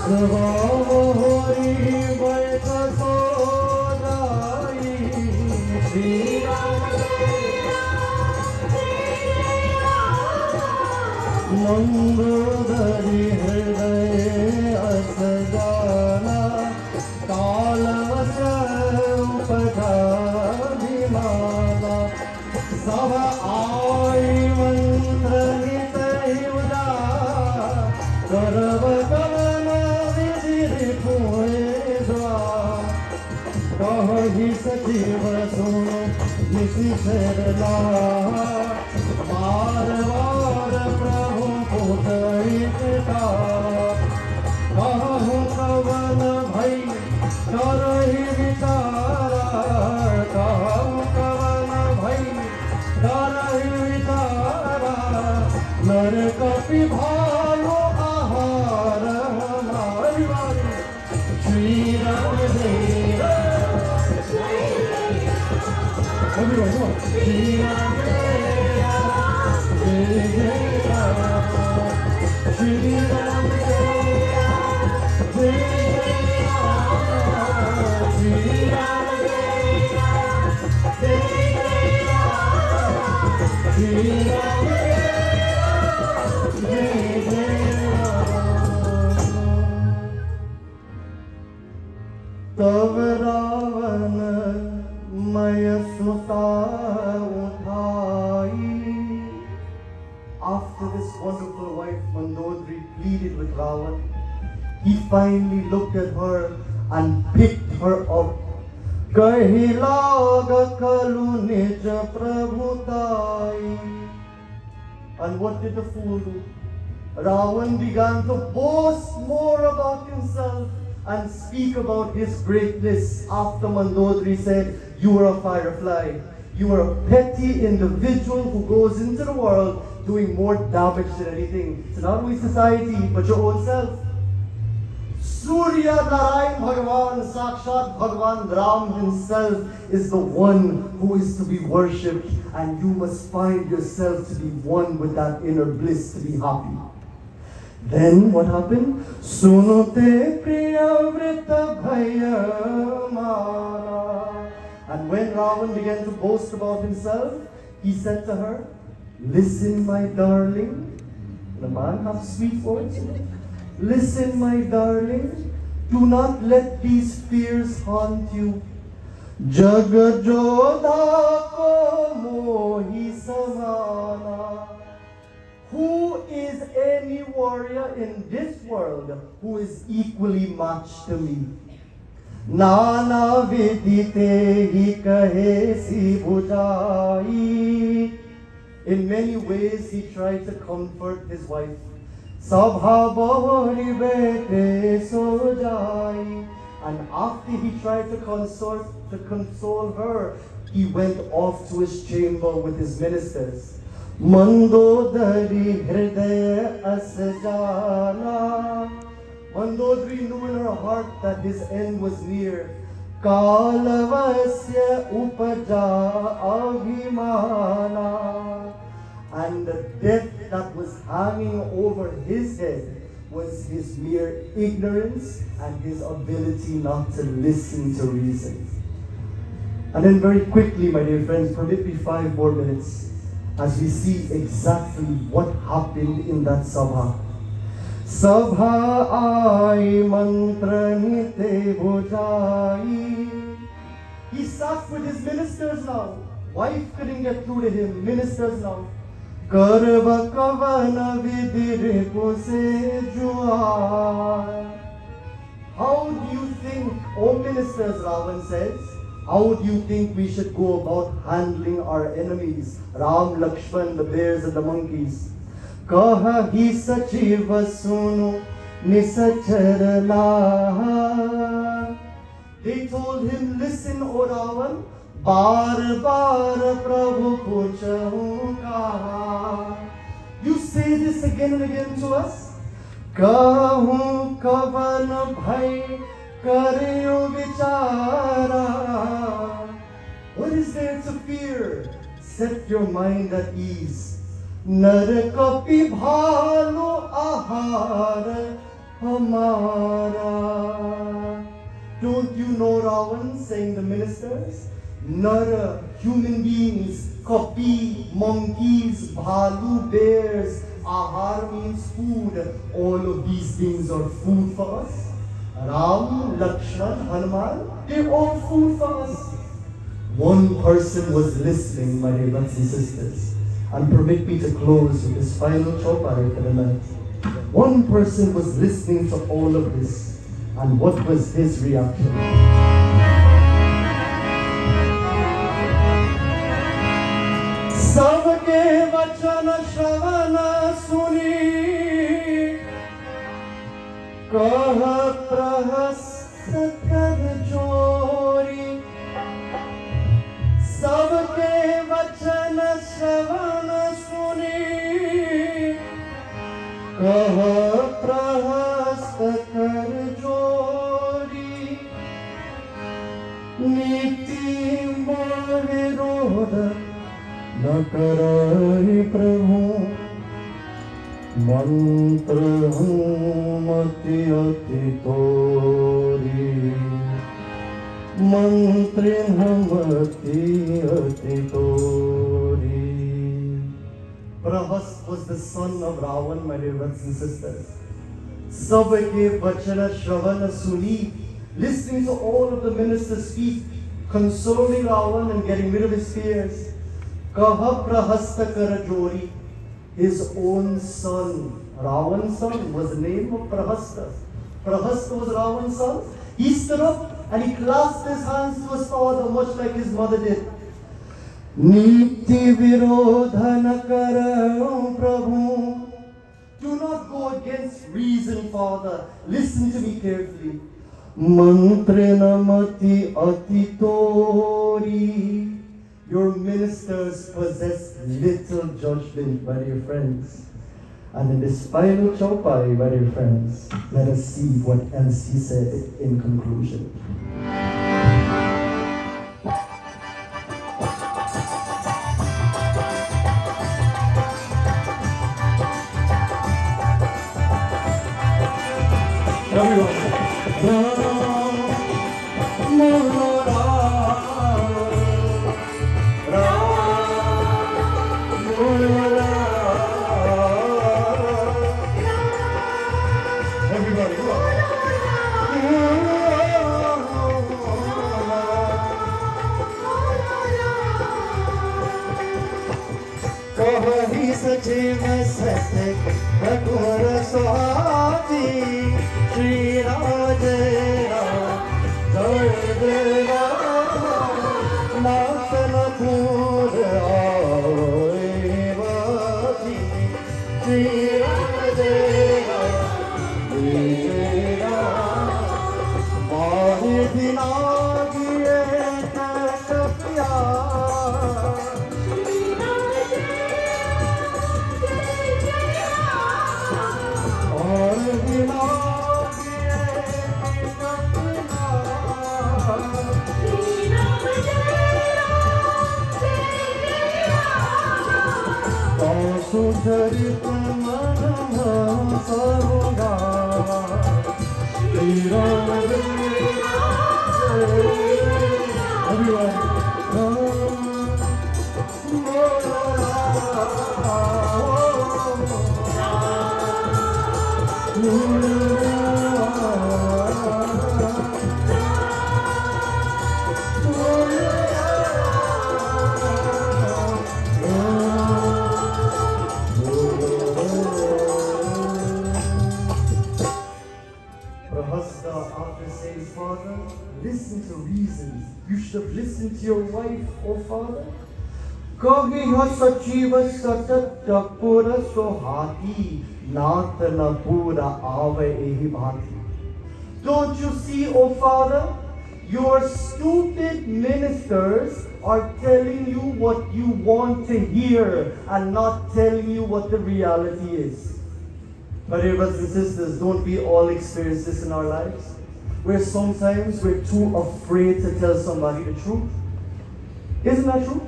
स्वभाव होरी बैठ सो जाई श्री राम मंदोदरी हृदय अस जाना सब आई मंत्र नित युदा गर्व कवन विधि पुए कही सचिव सुनो निशिला बार बार प्रभु पुतरिता कहूँ कवन भई करहि विचारा कहूँ कवन भई करहि विचारा नर कपि भालो आहार हमारी वारी श्री राम जय श्री राम जय जय राम श्री राम जय तब रावण मय सुता उठाई. After this wonderful wife Mandodari pleaded with Ravan, he finally looked at her and picked her up. कही लाग कलु निज प्रभुताई. And what did the fool do? Ravan began to boast more about himself and speak about his greatness after Mandodari said, "You are a firefly. You are a petty individual who goes into the world doing more damage than anything. So not only society, but your own self." Surya Narayan Bhagavan, Sakshat Bhagavan Ram himself is the one who is to be worshipped, and you must find yourself to be one with that inner bliss to be happy. Then what happened? Sunute priyavrita bhayamana. And when Ravan began to boast about himself, he said to her, "Listen, my darling." The man have sweet words. "Listen, my darling, do not let these fears haunt you. Jagajodha ko mohi samana." Who is any warrior in this world who is equally matched to me? Nana vidite hi kahe si bujai. In many ways he tried to comfort his wife. Sabha bahari bete so jai. And after he tried to console her, he went off to his chamber with his ministers. Mandodari hridaya as jana. Mandodari knew in her heart that his end was near. Kalavasya upaja abhimana. And the death that was hanging over his head was his mere ignorance and his ability not to listen to reason. And then very quickly, my dear friends, permit me 5 more minutes as we see exactly what happened in that sabha. Sabha ai mantra nite bujai. He sat with his ministers now. Wife couldn't get through to him. Ministers now. करब कवन विधि पुसे जुआर. How do you think, O ministers, Ravan says, how do you think we should go about handling our enemies? Ram, Lakshman, the bears and the monkeys. Kaha hi sachiv sunu nisachar laha. They told him, listen, O Ravan, bar bar prabhu puchahu kaha. You say this again and again to us. Kahu kavan bhai karyo vichara. What is there to fear? Set your mind at ease. Narakapi bhalo ahar hamara. Don't you know, Ravan, saying the ministers? Nara, human beings, kapi, monkeys, bhalu, bears. Ahar means food. All of these things are food for us. Ram, Lakshman, Hanuman, they're all food for us. One person was listening, my dear brothers and sisters. And permit me to close with this final chopari for the night. One person was listening to all of this. And what was his reaction? Sabke vachana shravana suni kaha prahasta kar jori. Sabke vachana shravana suni kaha prahasta kar jori. Niti viroda न कराए प्रभु मंत्र मति अति तोरी. मंत्र मति अति तोरी. Prahas was the son of Ravan, my dear brothers and sisters. Sabke vachana shravana suni, listening to all of the ministers speak, consoling Ravan and getting rid of his fears. Kaha prahasta karajori, his own son, Ravan's son, was the name of Prahasta. Prahasta was Ravan's son. He stood up and he clasped his hands to his father, much like his mother did. Niti virodhana karo prabhu. Do not go against reason, father. Listen to me carefully. Mantrena mati atitori. Your ministers possess little judgment, my dear friends. And in this final chaupai, my dear friends, let us see what else he said in conclusion. says, Father, listen to reasons. You should have listened to your wife, oh Father. Kagiha sachiva satat takura sohati natana pura ava ehi bhati. Don't you see, oh Father, your stupid ministers are telling you what you want to hear and not telling you what the reality is. My dear brothers and sisters, don't we all experience this in our lives? Where sometimes we're too afraid to tell somebody the truth. Isn't that true?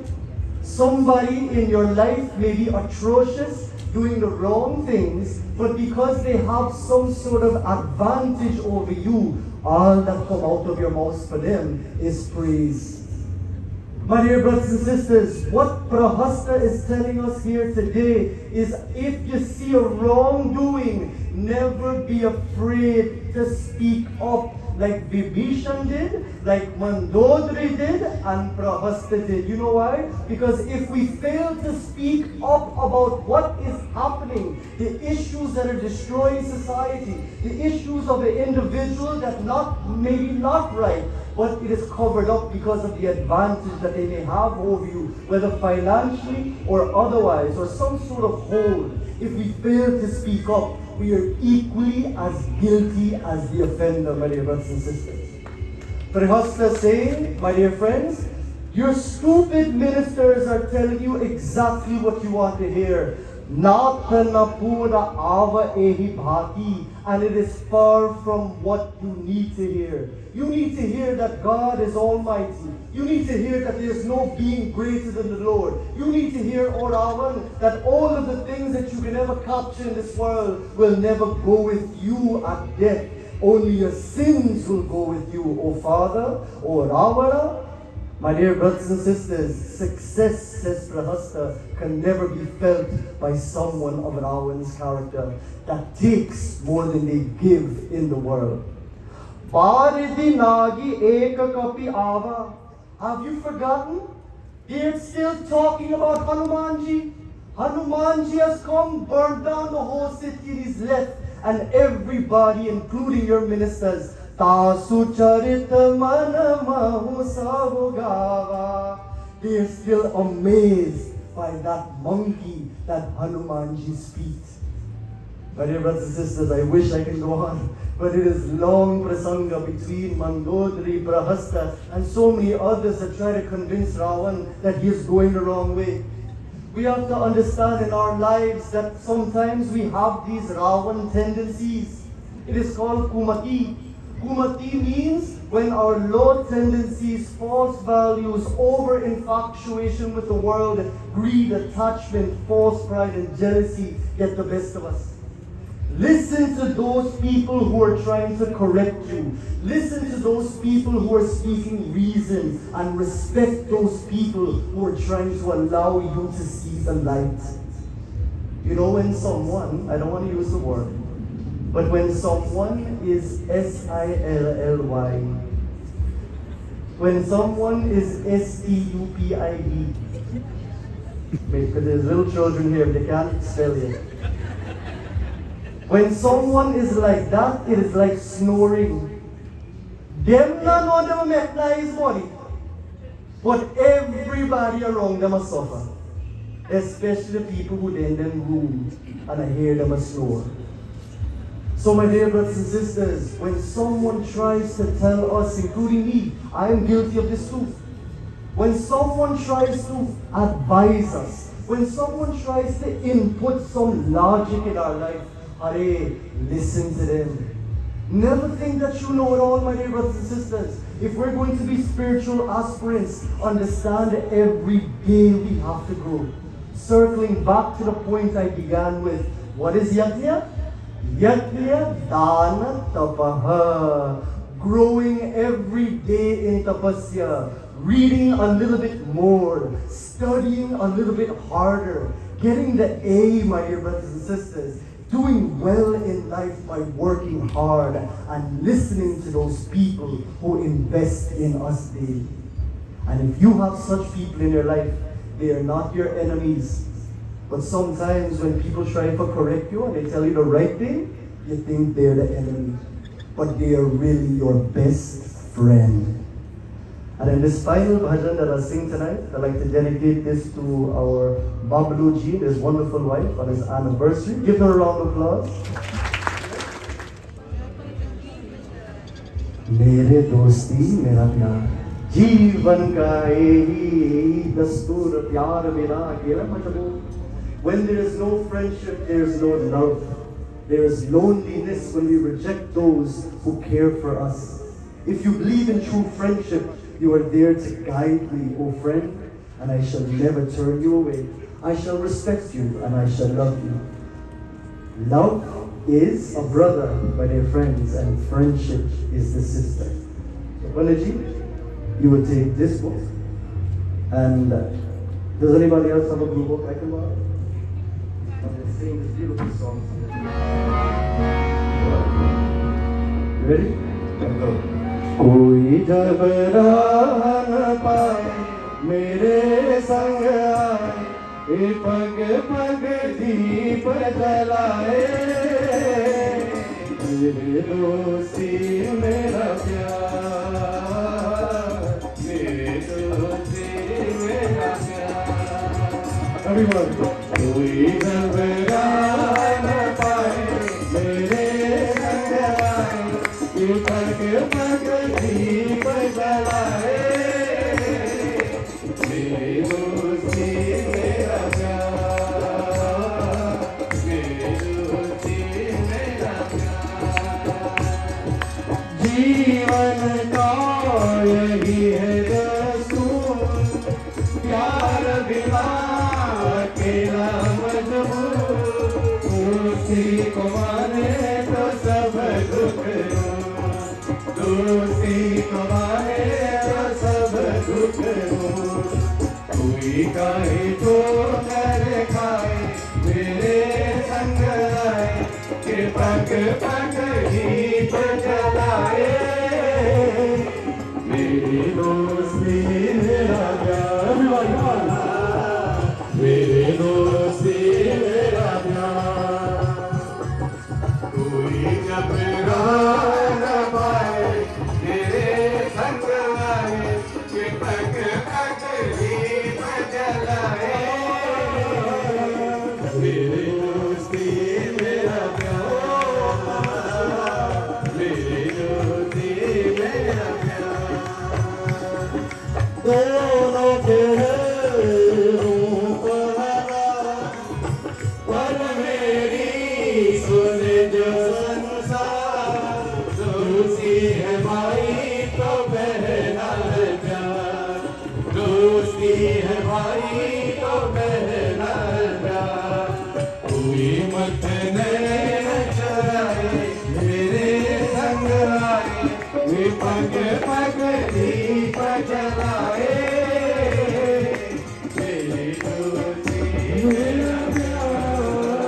Somebody in your life may be atrocious, doing the wrong things, but because they have some sort of advantage over you, all that come out of your mouth for them is praise. My dear brothers and sisters, what Prahasta is telling us here today is if you see a wrongdoing, never be afraid to speak up like Vibhishan did, like Mandodari did, and Prahasta did. You know why? Because if we fail to speak up about what is happening, the issues that are destroying society, the issues of the individual that maybe not right, but it is covered up because of the advantage that they may have over you, whether financially or otherwise, or some sort of hold. If we fail to speak up, we are equally as guilty as the offender, my dear brothers and sisters. Prahasta is saying, my dear friends, your stupid ministers are telling you exactly what you want to hear. Natanapura ava ehi bhati, and it is far from what you need to hear. You need to hear that God is almighty. You need to hear that there is no being greater than the Lord. You need to hear, O Ravan, that all of the things that you can ever capture in this world will never go with you at death. Only your sins will go with you, O Father, O Ravana. My dear brothers and sisters, success, says Prahasta, can never be felt by someone of Ravan's character that takes more than they give in the world. Paridi nagi eka kapi ava. Have you forgotten? They're still talking about Hanumanji. Hanumanji has come, burned down the whole city, and he's left. And everybody, including your ministers, Tasu charita mana mahu savogava. They're still amazed by that monkey that Hanumanji speaks. My dear brothers and sisters, I wish I can go on, but it is long prasanga between Mandodari, Prahasta, and so many others that try to convince Ravan that he is going the wrong way. We have to understand in our lives that sometimes we have these Ravan tendencies. It is called Kumati. Kumati means when our low tendencies, false values, over infatuation with the world, greed, attachment, false pride, and jealousy get the best of us. Listen to those people who are trying to correct you. Listen to those people who are speaking reason, and respect those people who are trying to allow you to see the light. You know, when someone, I don't want to use the word, but when someone is S-I-L-L-Y, when someone is S-T-U-P-I-D, because there's little children here, they can't spell it. When someone is like that, it is like snoring. Them not know them make his body, but everybody around them must suffer. Especially the people who in them room, and I hear them snore. So my dear brothers and sisters, when someone tries to tell us, including me, I am guilty of this too. When someone tries to advise us, when someone tries to input some logic in our life, Hare, listen to them. Never think that you know it all, my dear brothers and sisters. If we're going to be spiritual aspirants, understand that every day we have to grow. Circling back to the point I began with, what is yajna? Yajna dana tapaha. Growing every day in tapasya. Reading a little bit more. Studying a little bit harder. Getting the A, my dear brothers and sisters. Doing well in life by working hard and listening to those people who invest in us daily. And if you have such people in your life, they are not your enemies. But sometimes when people try to correct you and they tell you the right thing, you think they're the enemy. but they are really your best friend. And in this final bhajan that I'll sing tonight, I'd like to dedicate this to our Bablu ji, his wonderful wife, on his anniversary. Give her a round of applause. मेरे दोस्ती मेरा प्यार जीवन का यही दस्तूर प्यार मेरा अकेला मतलब when there is no friendship there is no love, there is loneliness when we reject those who care for us. If you believe in true friendship, you are there to guide me, O friend, and I shall never turn you away. I shall respect you and I shall love you. Love is a brother by their friends, and friendship is the sister. So, Panaji, you will take this book, and does anybody else have a blue book I can borrow? I'm going to sing this beautiful song. You ready? Go. कोई जब राह न पाए मेरे संग आए पग पग दीप जलाए मेरे दोस्ती मेरा प्यार मेरे दोस्ती मेरा प्यार everyone कोई जब राह न पाए मेरे संग आए पग पग दीप जलाए मेरी दोस्ती मेरा प्यार मेरी दोस्ती मेरा प्यार जीवन का यही है दस्तूर प्यार बिना अकेला मजबूर दोस्ती को माने तो सब दुख दोस्ती को माने तो सब दुख कोई काहे तो कर खाए मेरे संग आए कि पग पग दीप जलाए मेरी दोस्ती मेरा प्यार मेरी दोस्ती मेरा प्यार कोई जब राह न पाए मेरे संग आए कि पग पग दीप जलाए मेरी दोस्ती मेरा प्यार मेरी दोस्ती मेरा प्यार दोनों के रूप हरा पर मेरी सुन जो संसार दोस्ती है भाई तो बहना है प्यार दोस्ती है भाई तो बहना है प्यार कोई मत नैन चुराए मेरे संग आए वे पग पग दीप जलाए मेरी दोस्ती मेरा प्यार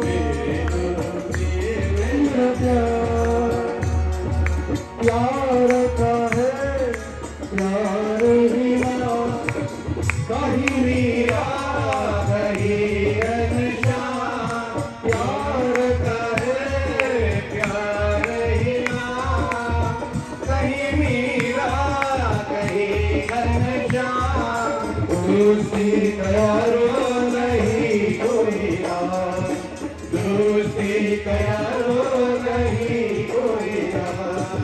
मेरी दोस्ती मेरा प्यार प्यार का है प्यार ही ना कहीं मीरा कहीं घनश्याम प्यार का है प्यार ही ना कहीं मीरा कहीं घनश्याम दोस्ती कयारो नहीं कोई यार दोस्ती कयारो नहीं कोई यार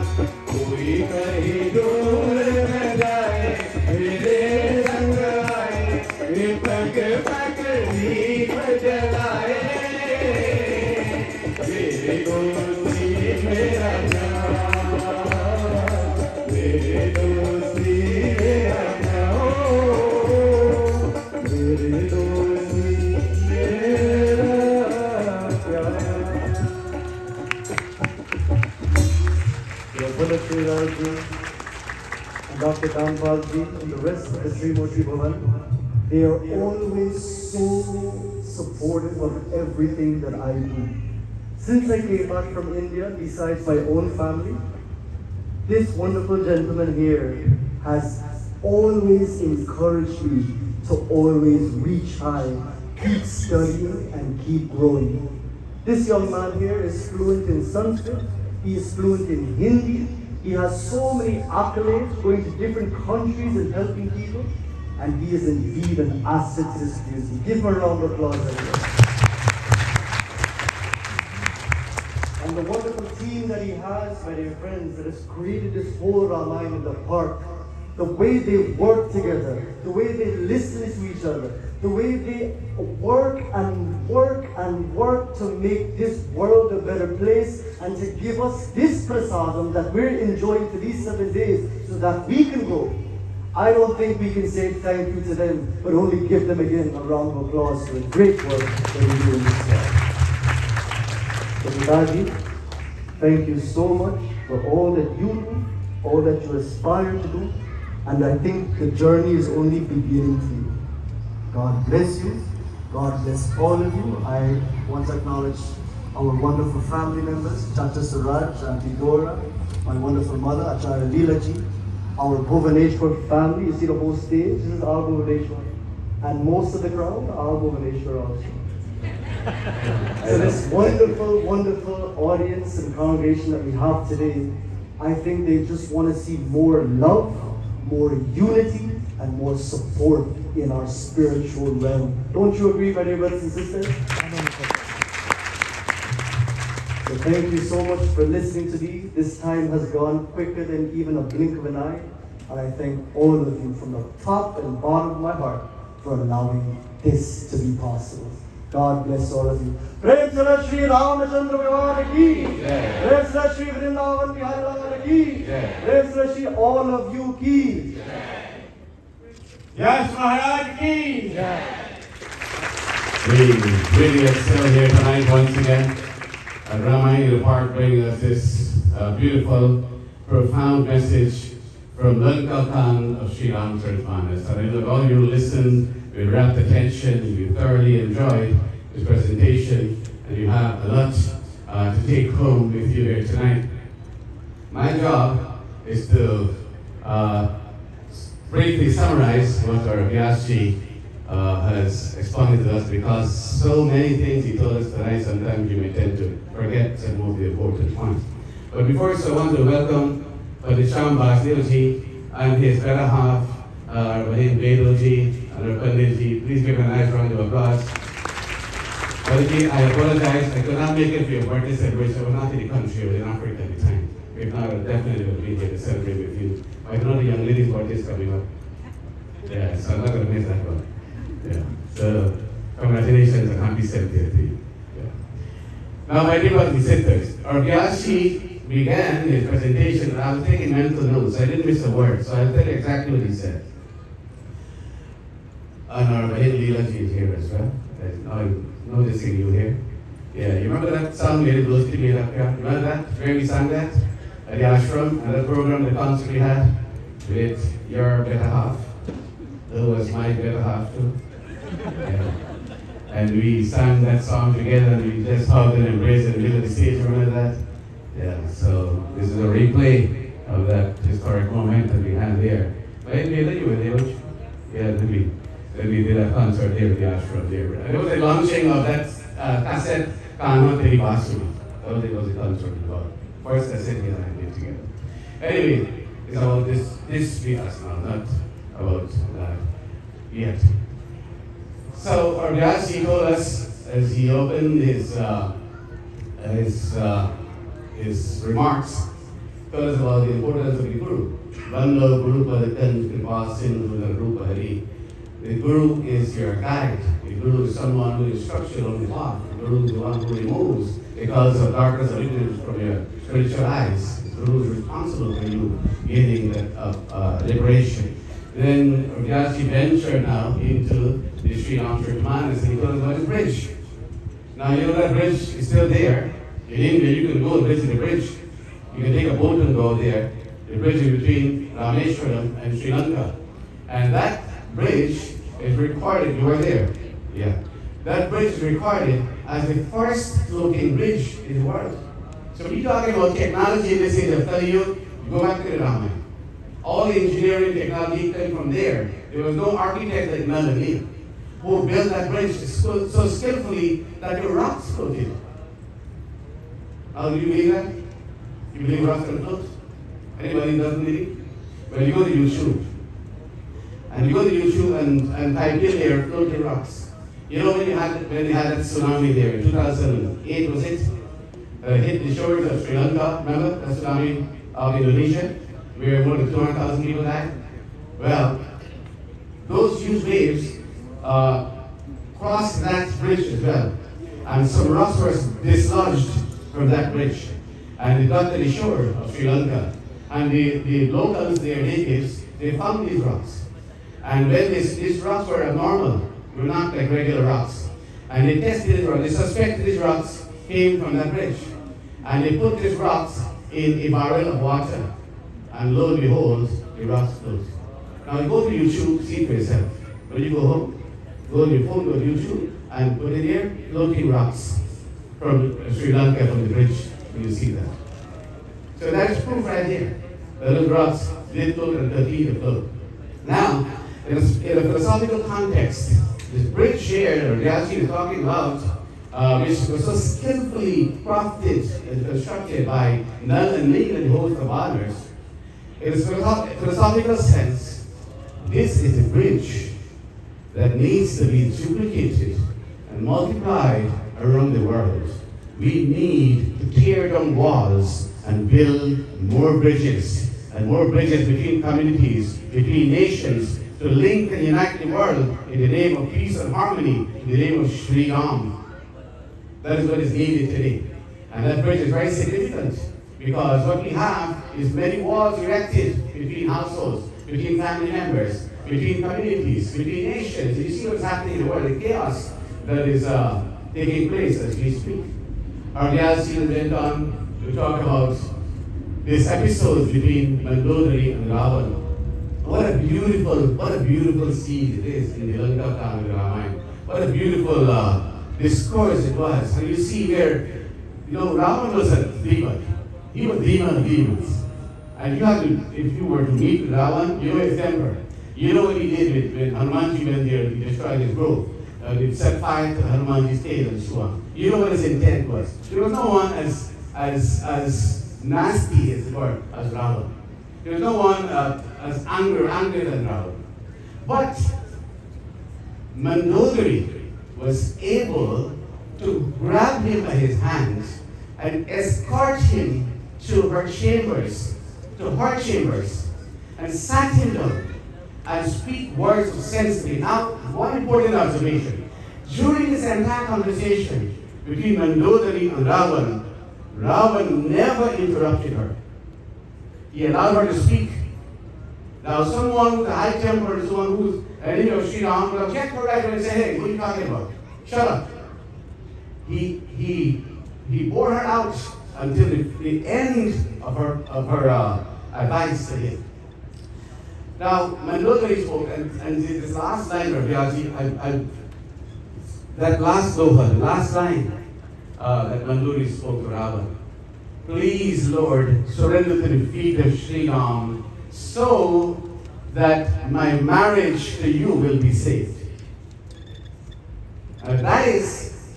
कोई कहीं दूर न जाए मेरे संग आए पग पग दीप जलाए मेरी दोस्ती मेरा प्यार मेरी दोस्ती मेरा प्यार मेरी दोस्ती मेरा प्यार Dr. Kanpal ji and the rest of the Srimurti Bhavan, they are always so supportive of everything that I do. Since I came back from India, besides my own family, this wonderful gentleman here has always encouraged me to always reach high, keep studying and keep growing. This young man here is fluent in Sanskrit, He is fluent in Hindi. He has so many accolades, going to different countries and helping people. And he is indeed an asset to this community. Give him a round of applause, everyone. And the wonderful team that he has, my dear friends, that has created this whole Ramayana in the park. The way they work together, the way they listen to each other, the way they work and work and work to make this world a better place and to give us this prasadam that we're enjoying for these 7 days so that we can grow. I don't think we can say thank you to them, but only give them again a round of applause for the great work that they do in this world. So Pidaji, thank you so much for all that you do, all that you aspire to do, and I think the journey is only beginning for you. God bless you. God bless all of you. I want to acknowledge our wonderful family members, Chacha Suraj, Auntie Dora, my wonderful mother, Acharya Leelaji, our Bhuvaneshwar family. You see the whole stage? This is our Bhuvaneshwar. And most of the crowd, our Bhuvaneshwar also. So this wonderful, wonderful audience and congregation that we have today, I think they just want to see more love, more unity, and more support in our spiritual realm. Don't you agree, my dear brothers and sisters? So thank you so much for listening to me. This time has gone quicker than even a blink of an eye. And I thank all of you from the top and bottom of my heart for allowing this to be possible. God bless all of you. Praise the Shri Ramachandra Bhagwan ki. Praise the Shri Vrindavan Bihari Lal ki. Praise the Shri all of you ki. Yes, Maharaj ki. We really excel here tonight once again. Ramayan in the park bringing us this beautiful, profound message from Lankal Khan of Sri Ramachar's Manas. And I know all of you listened with rapt attention, you thoroughly enjoyed his presentation, and you have a lot to take home with you here tonight. My job is to briefly summarize what our Vyasji has explained to us, because so many things he told us tonight, sometimes you may tend to forget some of the important ones. But before so, I want to welcome Padisham Basdeoji and his better half, Ravan Vedoji and Panditji. Please give a nice round of applause. Paditji, I apologize, I could not make it for your birthday celebration. I was not in the country, I was in Africa at the time. If not, I definitely would be here to celebrate with you. I know the young lady's birthday is coming up. Yeah, so I'm not going to miss that one. Yeah, so congratulations and happy 70th to you. Yeah. Now, my dear brothers and sisters, our Vyasji began his presentation and I was taking mental notes. I didn't miss a word, so I'll tell you exactly what he said. And our Ravan Leelaji is here as well. I'm noticing you here. Yeah, you remember that song, Mere Dosti Mera Pyar? Remember that? Where we sang that? At the ashram, and the program, the concert we had with your better half. That was my better half too. Yeah. And we sang that song together and we just hugged and embraced in the middle of the stage. Remember that? Yeah, so this is a replay of that historic moment that we had there. Right, Mela, you were there, weren't you? Yeah, then we did a concert there with the ashram there. And it was a launching of that cassette, Kano Teri Basuri. That was the concert about. First cassette he and I did together. Anyway, it's about this with us now, not about that yet. So our Vyasji told us as he opened his remarks, told us about the importance of the Guru. Bando Guru Padakan Kripa Sindhu Rupa Hari. The Guru is your guide. The Guru is someone who instructs you on the path. The Guru is the one who removes because of darkness or ignorance from your spiritual eyes. The Guru is responsible for you gaining that liberation. Then Vyasji ventured now into the Sri Ramachar's Manas and he told us about his bridge. Now you know that bridge is still there. In India you can go and visit the bridge. You can take a boat and go there. The bridge is between Rameshwaram and Sri Lanka. And that bridge is recorded, you were there. Yeah. That bridge is recorded as the first looking bridge in the world. So when you're talking about technology in this age, I'm telling you, go back to the Ramayana. All the engineering technology came from there. There was no architect like Mandodari who built that bridge so skillfully that the rocks floated. How do you believe that? You believe rocks can float? Anybody doesn't believe? Well, you go to YouTube. And you go to YouTube and type in there floating rocks. You know when they had that tsunami there in 2008, was it? Hit the shores of Sri Lanka, remember? The tsunami of Indonesia, where more than 200,000 people died? Well, those huge waves crossed that bridge as well. And some rocks were dislodged from that bridge. And they got to the shore of Sri Lanka. And the locals, their natives, they found these rocks. And when these rocks were abnormal, were not like regular rocks. And they tested it, or they suspected these rocks came from that bridge. And they put these rocks in a barrel of water. And lo and behold, the rocks float. Now you go to YouTube, see for yourself. When you go home, go on your phone, go to YouTube, and put in there, floating rocks from Sri Lanka, from the bridge, when you see that. So that's proof right here. The little rocks did float and continue to float. Now, in a philosophical context, this bridge here, or reality is talking about, which was so skillfully crafted and constructed by Null and Neil and the host of honors, in a philosophical sense, this is a bridge that needs to be duplicated and multiplied around the world. We need to tear down walls and build more bridges, and more bridges between communities, between nations, to link and unite the world in the name of peace and harmony, in the name of Sri Ram. That is what is needed today. And that bridge is very significant, because what we have is many walls erected between households, between family members, between communities, between nations. You see what's happening in the world, the chaos that is taking place as we speak. Our guest went on to talk about this episode between Mandodari and Ravan. What a beautiful scene it is in the Lanka of the Ramayana. What a beautiful discourse it was. And you see where, Ravan was a demon. He was demon of demons. And you have to, if you were to meet Ravan, you know his temper. You know what he did when Hanumanji went there to destroy his grove. He set fire to Hanumanji's tail and so on. You know what his intent was. There was no one as nasty as Ravan. There was no one as angry than Ravan. But Mandodari was able to grab him by his hands and escort him to her chambers, and sat him down and speak words of sense to him. Now, one important observation. During this entire conversation between Mandodari and Ravan never interrupted her. He allowed her to speak. Now, someone with a high temper, someone who's an enemy of Sri Ram, will object her right away and say, hey, what are you talking about? Shut up. He bore her out until the end of her advice to him. Now, Mandodari spoke, and this last line of Vyaji, that last doha, the last line that Mandodari spoke to Ravan. Please, Lord, surrender to the feet of Sri Ram so that my marriage to you will be saved. That is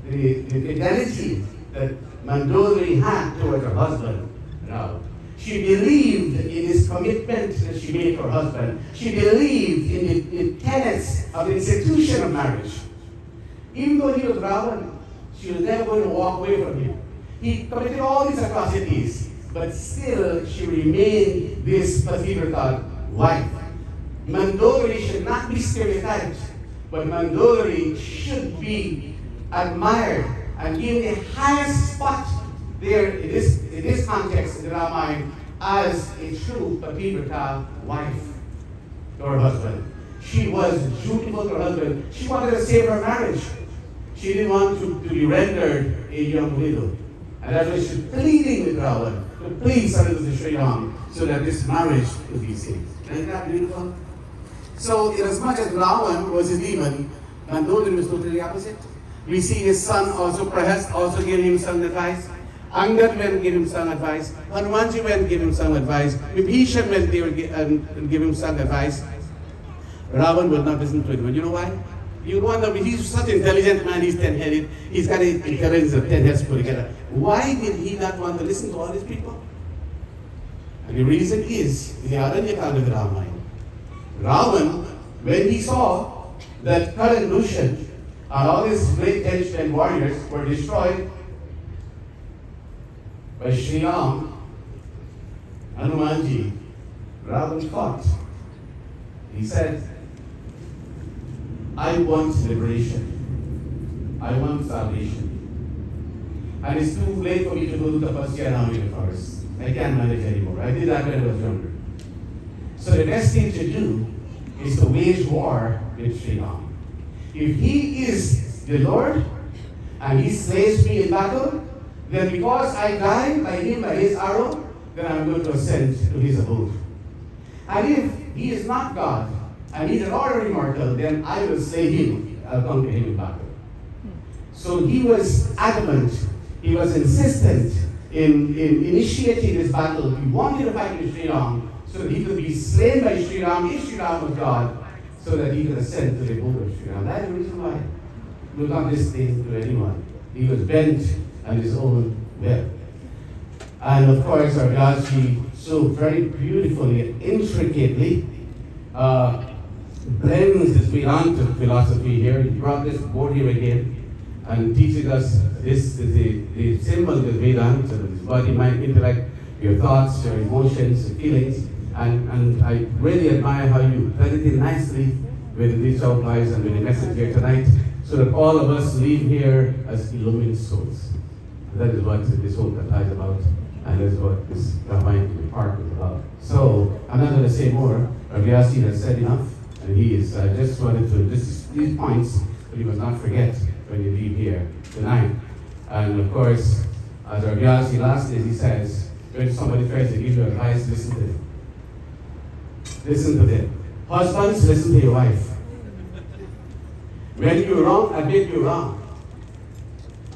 the fidelity that Mandodari had towards her husband, Ravan. She believed in this commitment that she made to her husband. She believed in the tenets of the institution of marriage. Even though he was Ravan, she was never going to walk away from him. He committed all these atrocities, but still she remained this Pativrata wife. Mandodari should not be stereotyped, but Mandodari should be admired and given the highest spot there in this context in the Ramayana as a true Pativrata wife to her husband. She was dutiful to her husband. She wanted to save her marriage. She didn't want to be rendered a young widow. And that's why she's pleading with Ravan to please surrender to Sri Ram so that this marriage would be saved. Isn't that beautiful? So, in as much as Ravan was a demon, Mandodari was totally opposite. We see his son also, perhaps, also gave him some advice. Angad went and gave him some advice. Hanumanji went and gave him some advice. Vibhishan went there and gave him some advice. Ravan would not listen to him. And you know why? You wonder, he's such an intelligent man, he's 10-headed, he's got an intelligence of 10 heads put together. Why did he not want to listen to all these people? And the reason is, in the Aranya account of the Ramayana, Ravan, when he saw that current Lushan and all these great edged and warriors were destroyed by Sri Ram, Hanumanji, Ravan thought. He said, I want liberation. I want salvation. And it's too late for me to go to Tapasya now in the forest. I can't manage anymore. I did that when I was younger. So the best thing to do is to wage war with Sri Ram. If he is the Lord and he slays me in battle, then because I die by him, by his arrow, then I'm going to ascend to his abode. And if he is not God, and he's an ordinary mortal, then I will slay him, I'll conquer him in battle. So he was adamant, he was insistent in initiating this battle. He wanted to fight with Sri Ram so that he could be slain by Sri Ram if Sri Ram was God, so that he could ascend to the abode of Sri Ram. That's the reason why he was not listening to anyone. He was bent on his own will. And of course, our Gyaji so very beautifully and intricately blends this Vedanta philosophy here. He brought this board here again and teaches us this the symbol of Vedanta, this body, mind, intellect, your thoughts, your emotions, your feelings. And I really admire how you blend it in nicely with these outlines and with the message here tonight, so that all of us leave here as illumined souls. And that is what this whole Katha is about, and that is what this Ramayana part is about. So I'm not going to say more. Vyasi has said enough. And he is, I just wanted to, these points that you must not forget when you leave here tonight. And of course, as our Vyasi last day, he says, when somebody tries to give you advice, listen to them. Listen to them. Husbands, listen to your wife. When you're wrong, admit you're wrong.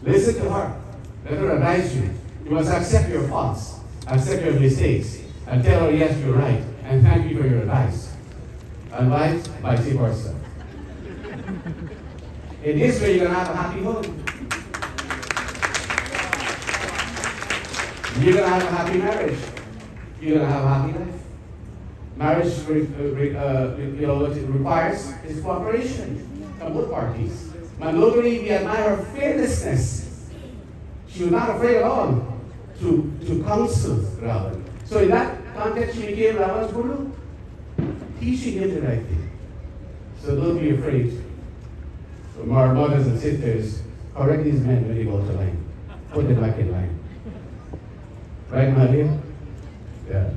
Listen to her. Let her advise you. You must accept your faults, accept your mistakes, and tell her, yes, you're right, and thank you for your advice. And vice versa. In this way, you're going to have a happy home. You're going to have a happy marriage. You're going to have a happy life. Marriage, what it requires is cooperation from both parties. Mandodari, we admire her fearlessness. She was not afraid at all to counsel Ravan. So in that context, she became Ravan's guru, teaching him the right thing. So don't be afraid. So our mothers and sisters, correct these men when they go to line. Put them back in line. Right, Maria? Yeah.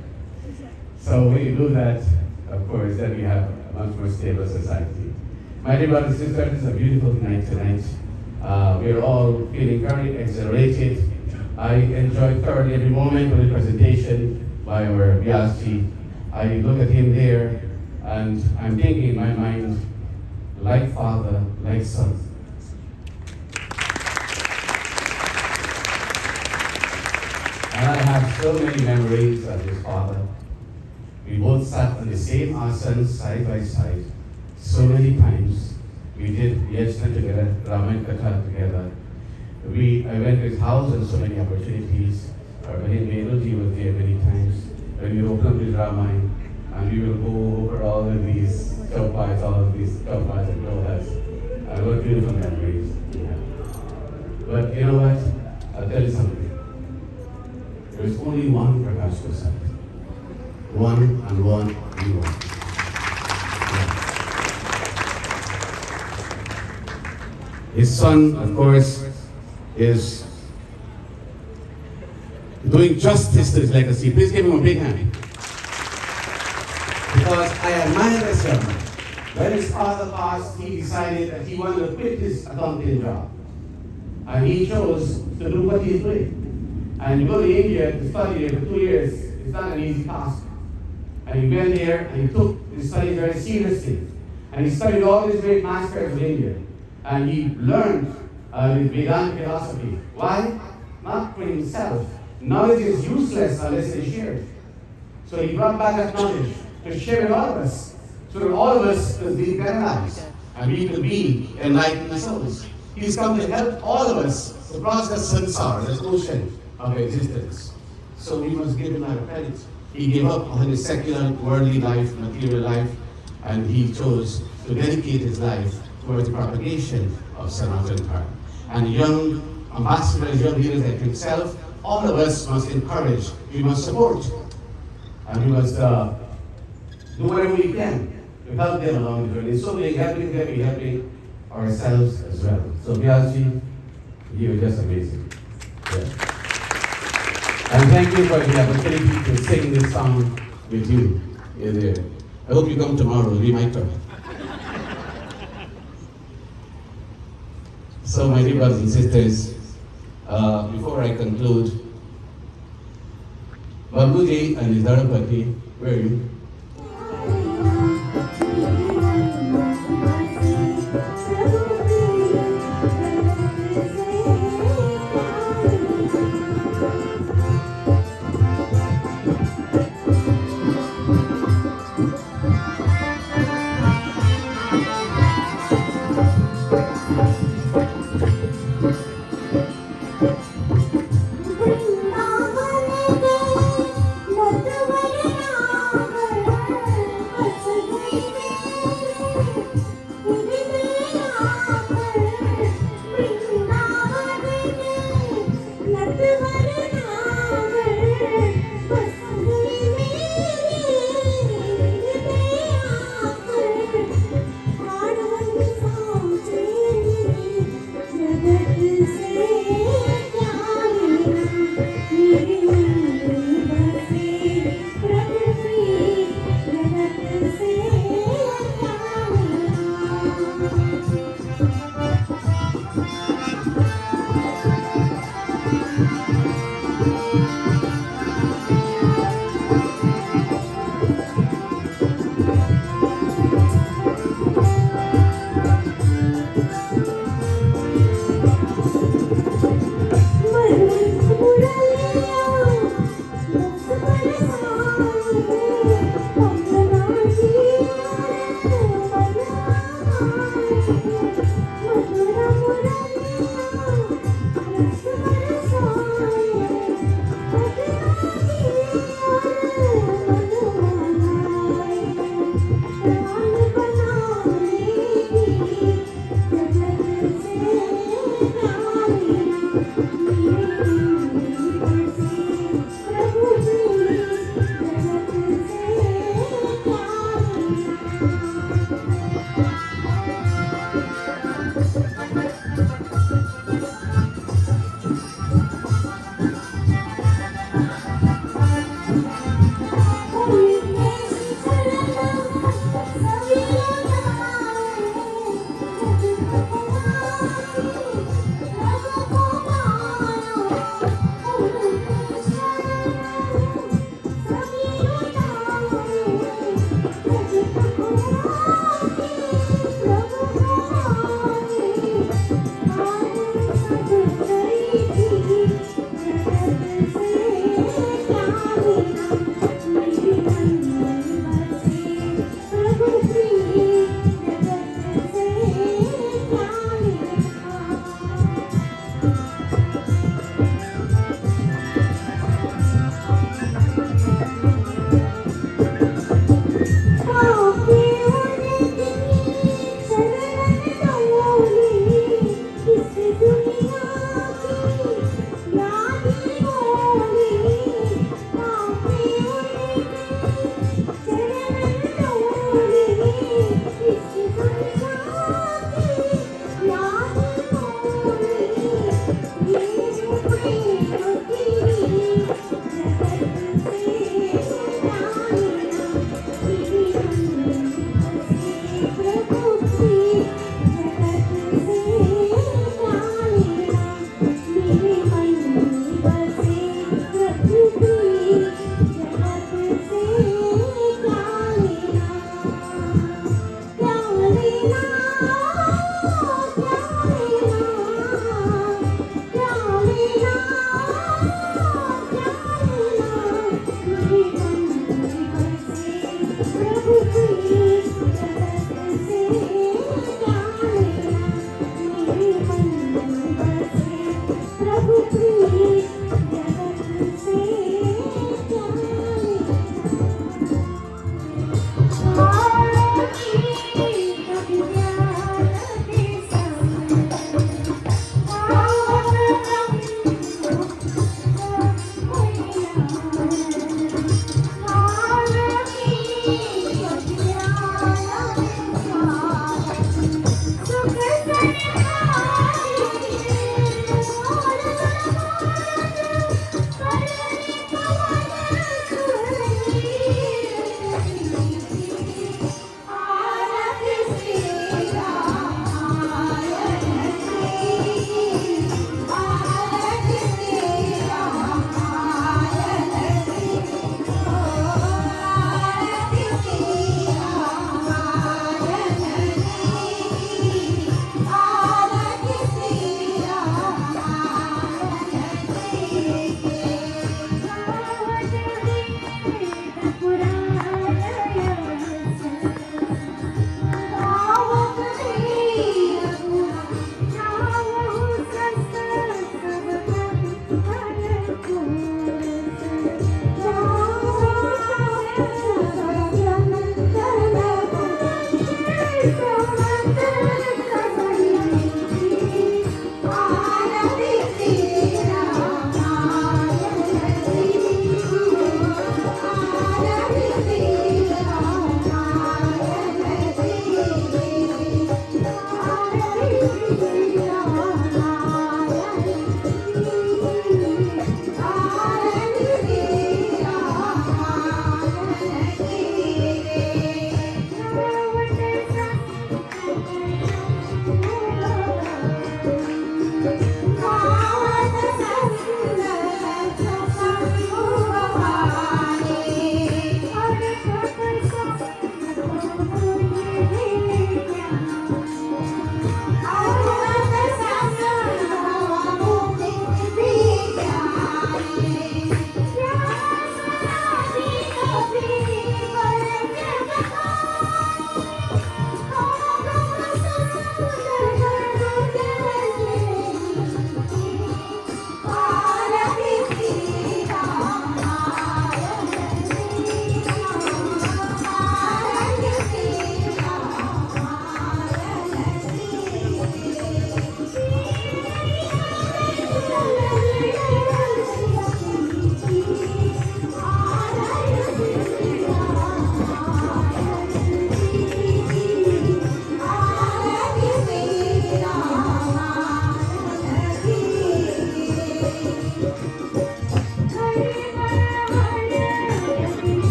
So when you do that, of course, then we have a much more stable society. My dear brothers and sisters, it's a beautiful night tonight. We're all feeling very exhilarated. I enjoyed thoroughly every moment of the presentation by our Vyasji. I look at him there, and I'm thinking in my mind, like father, like son. And I have so many memories of his father. We both sat on the same asana side by side so many times. We did Yajna together, Ramayana Katha together. I went to his house on so many opportunities. Meluji was there many times. When we opened up his Ramayana, and we will go over all of these chaupas, and dohas. And what beautiful memories. Yeah. But you know what? I'll tell you something. There is only one Prakash Gossai. One and one and one. Yeah. His son, of course, is doing justice to his legacy. Please give him a big hand. Because I admire this young man. When his father passed, he decided that he wanted to quit his accounting job. And he chose to do what he's doing. And you go to India to study there for 2 years. It's not an easy task. And he went there and he took his studies very seriously. And he studied all these great masters of India. And he learned the Vedanta philosophy. Why? Not for himself. Knowledge is useless unless it is shared. So he brought back that knowledge to share with all of us, so that all of us could lead better lives. and we could be enlightened souls. He's come to help all of us to cross the satsang, this ocean of existence. So we must give him our credit. He gave up on his secular, worldly life, material life, and he chose to dedicate his life towards the propagation of Sanatana Dharma. And young ambassadors, young leaders like himself, all of us must encourage, we must support, and we must do whatever we can to help them along the journey. So we're helping them, we're helping ourselves as well. So Vyasji, you are just amazing. Yeah. And thank you for the opportunity to sing this song with you. I hope you come tomorrow, it'll be my turn. So my dear brothers and sisters, before I conclude, Babuji and his Dharapati, where are you?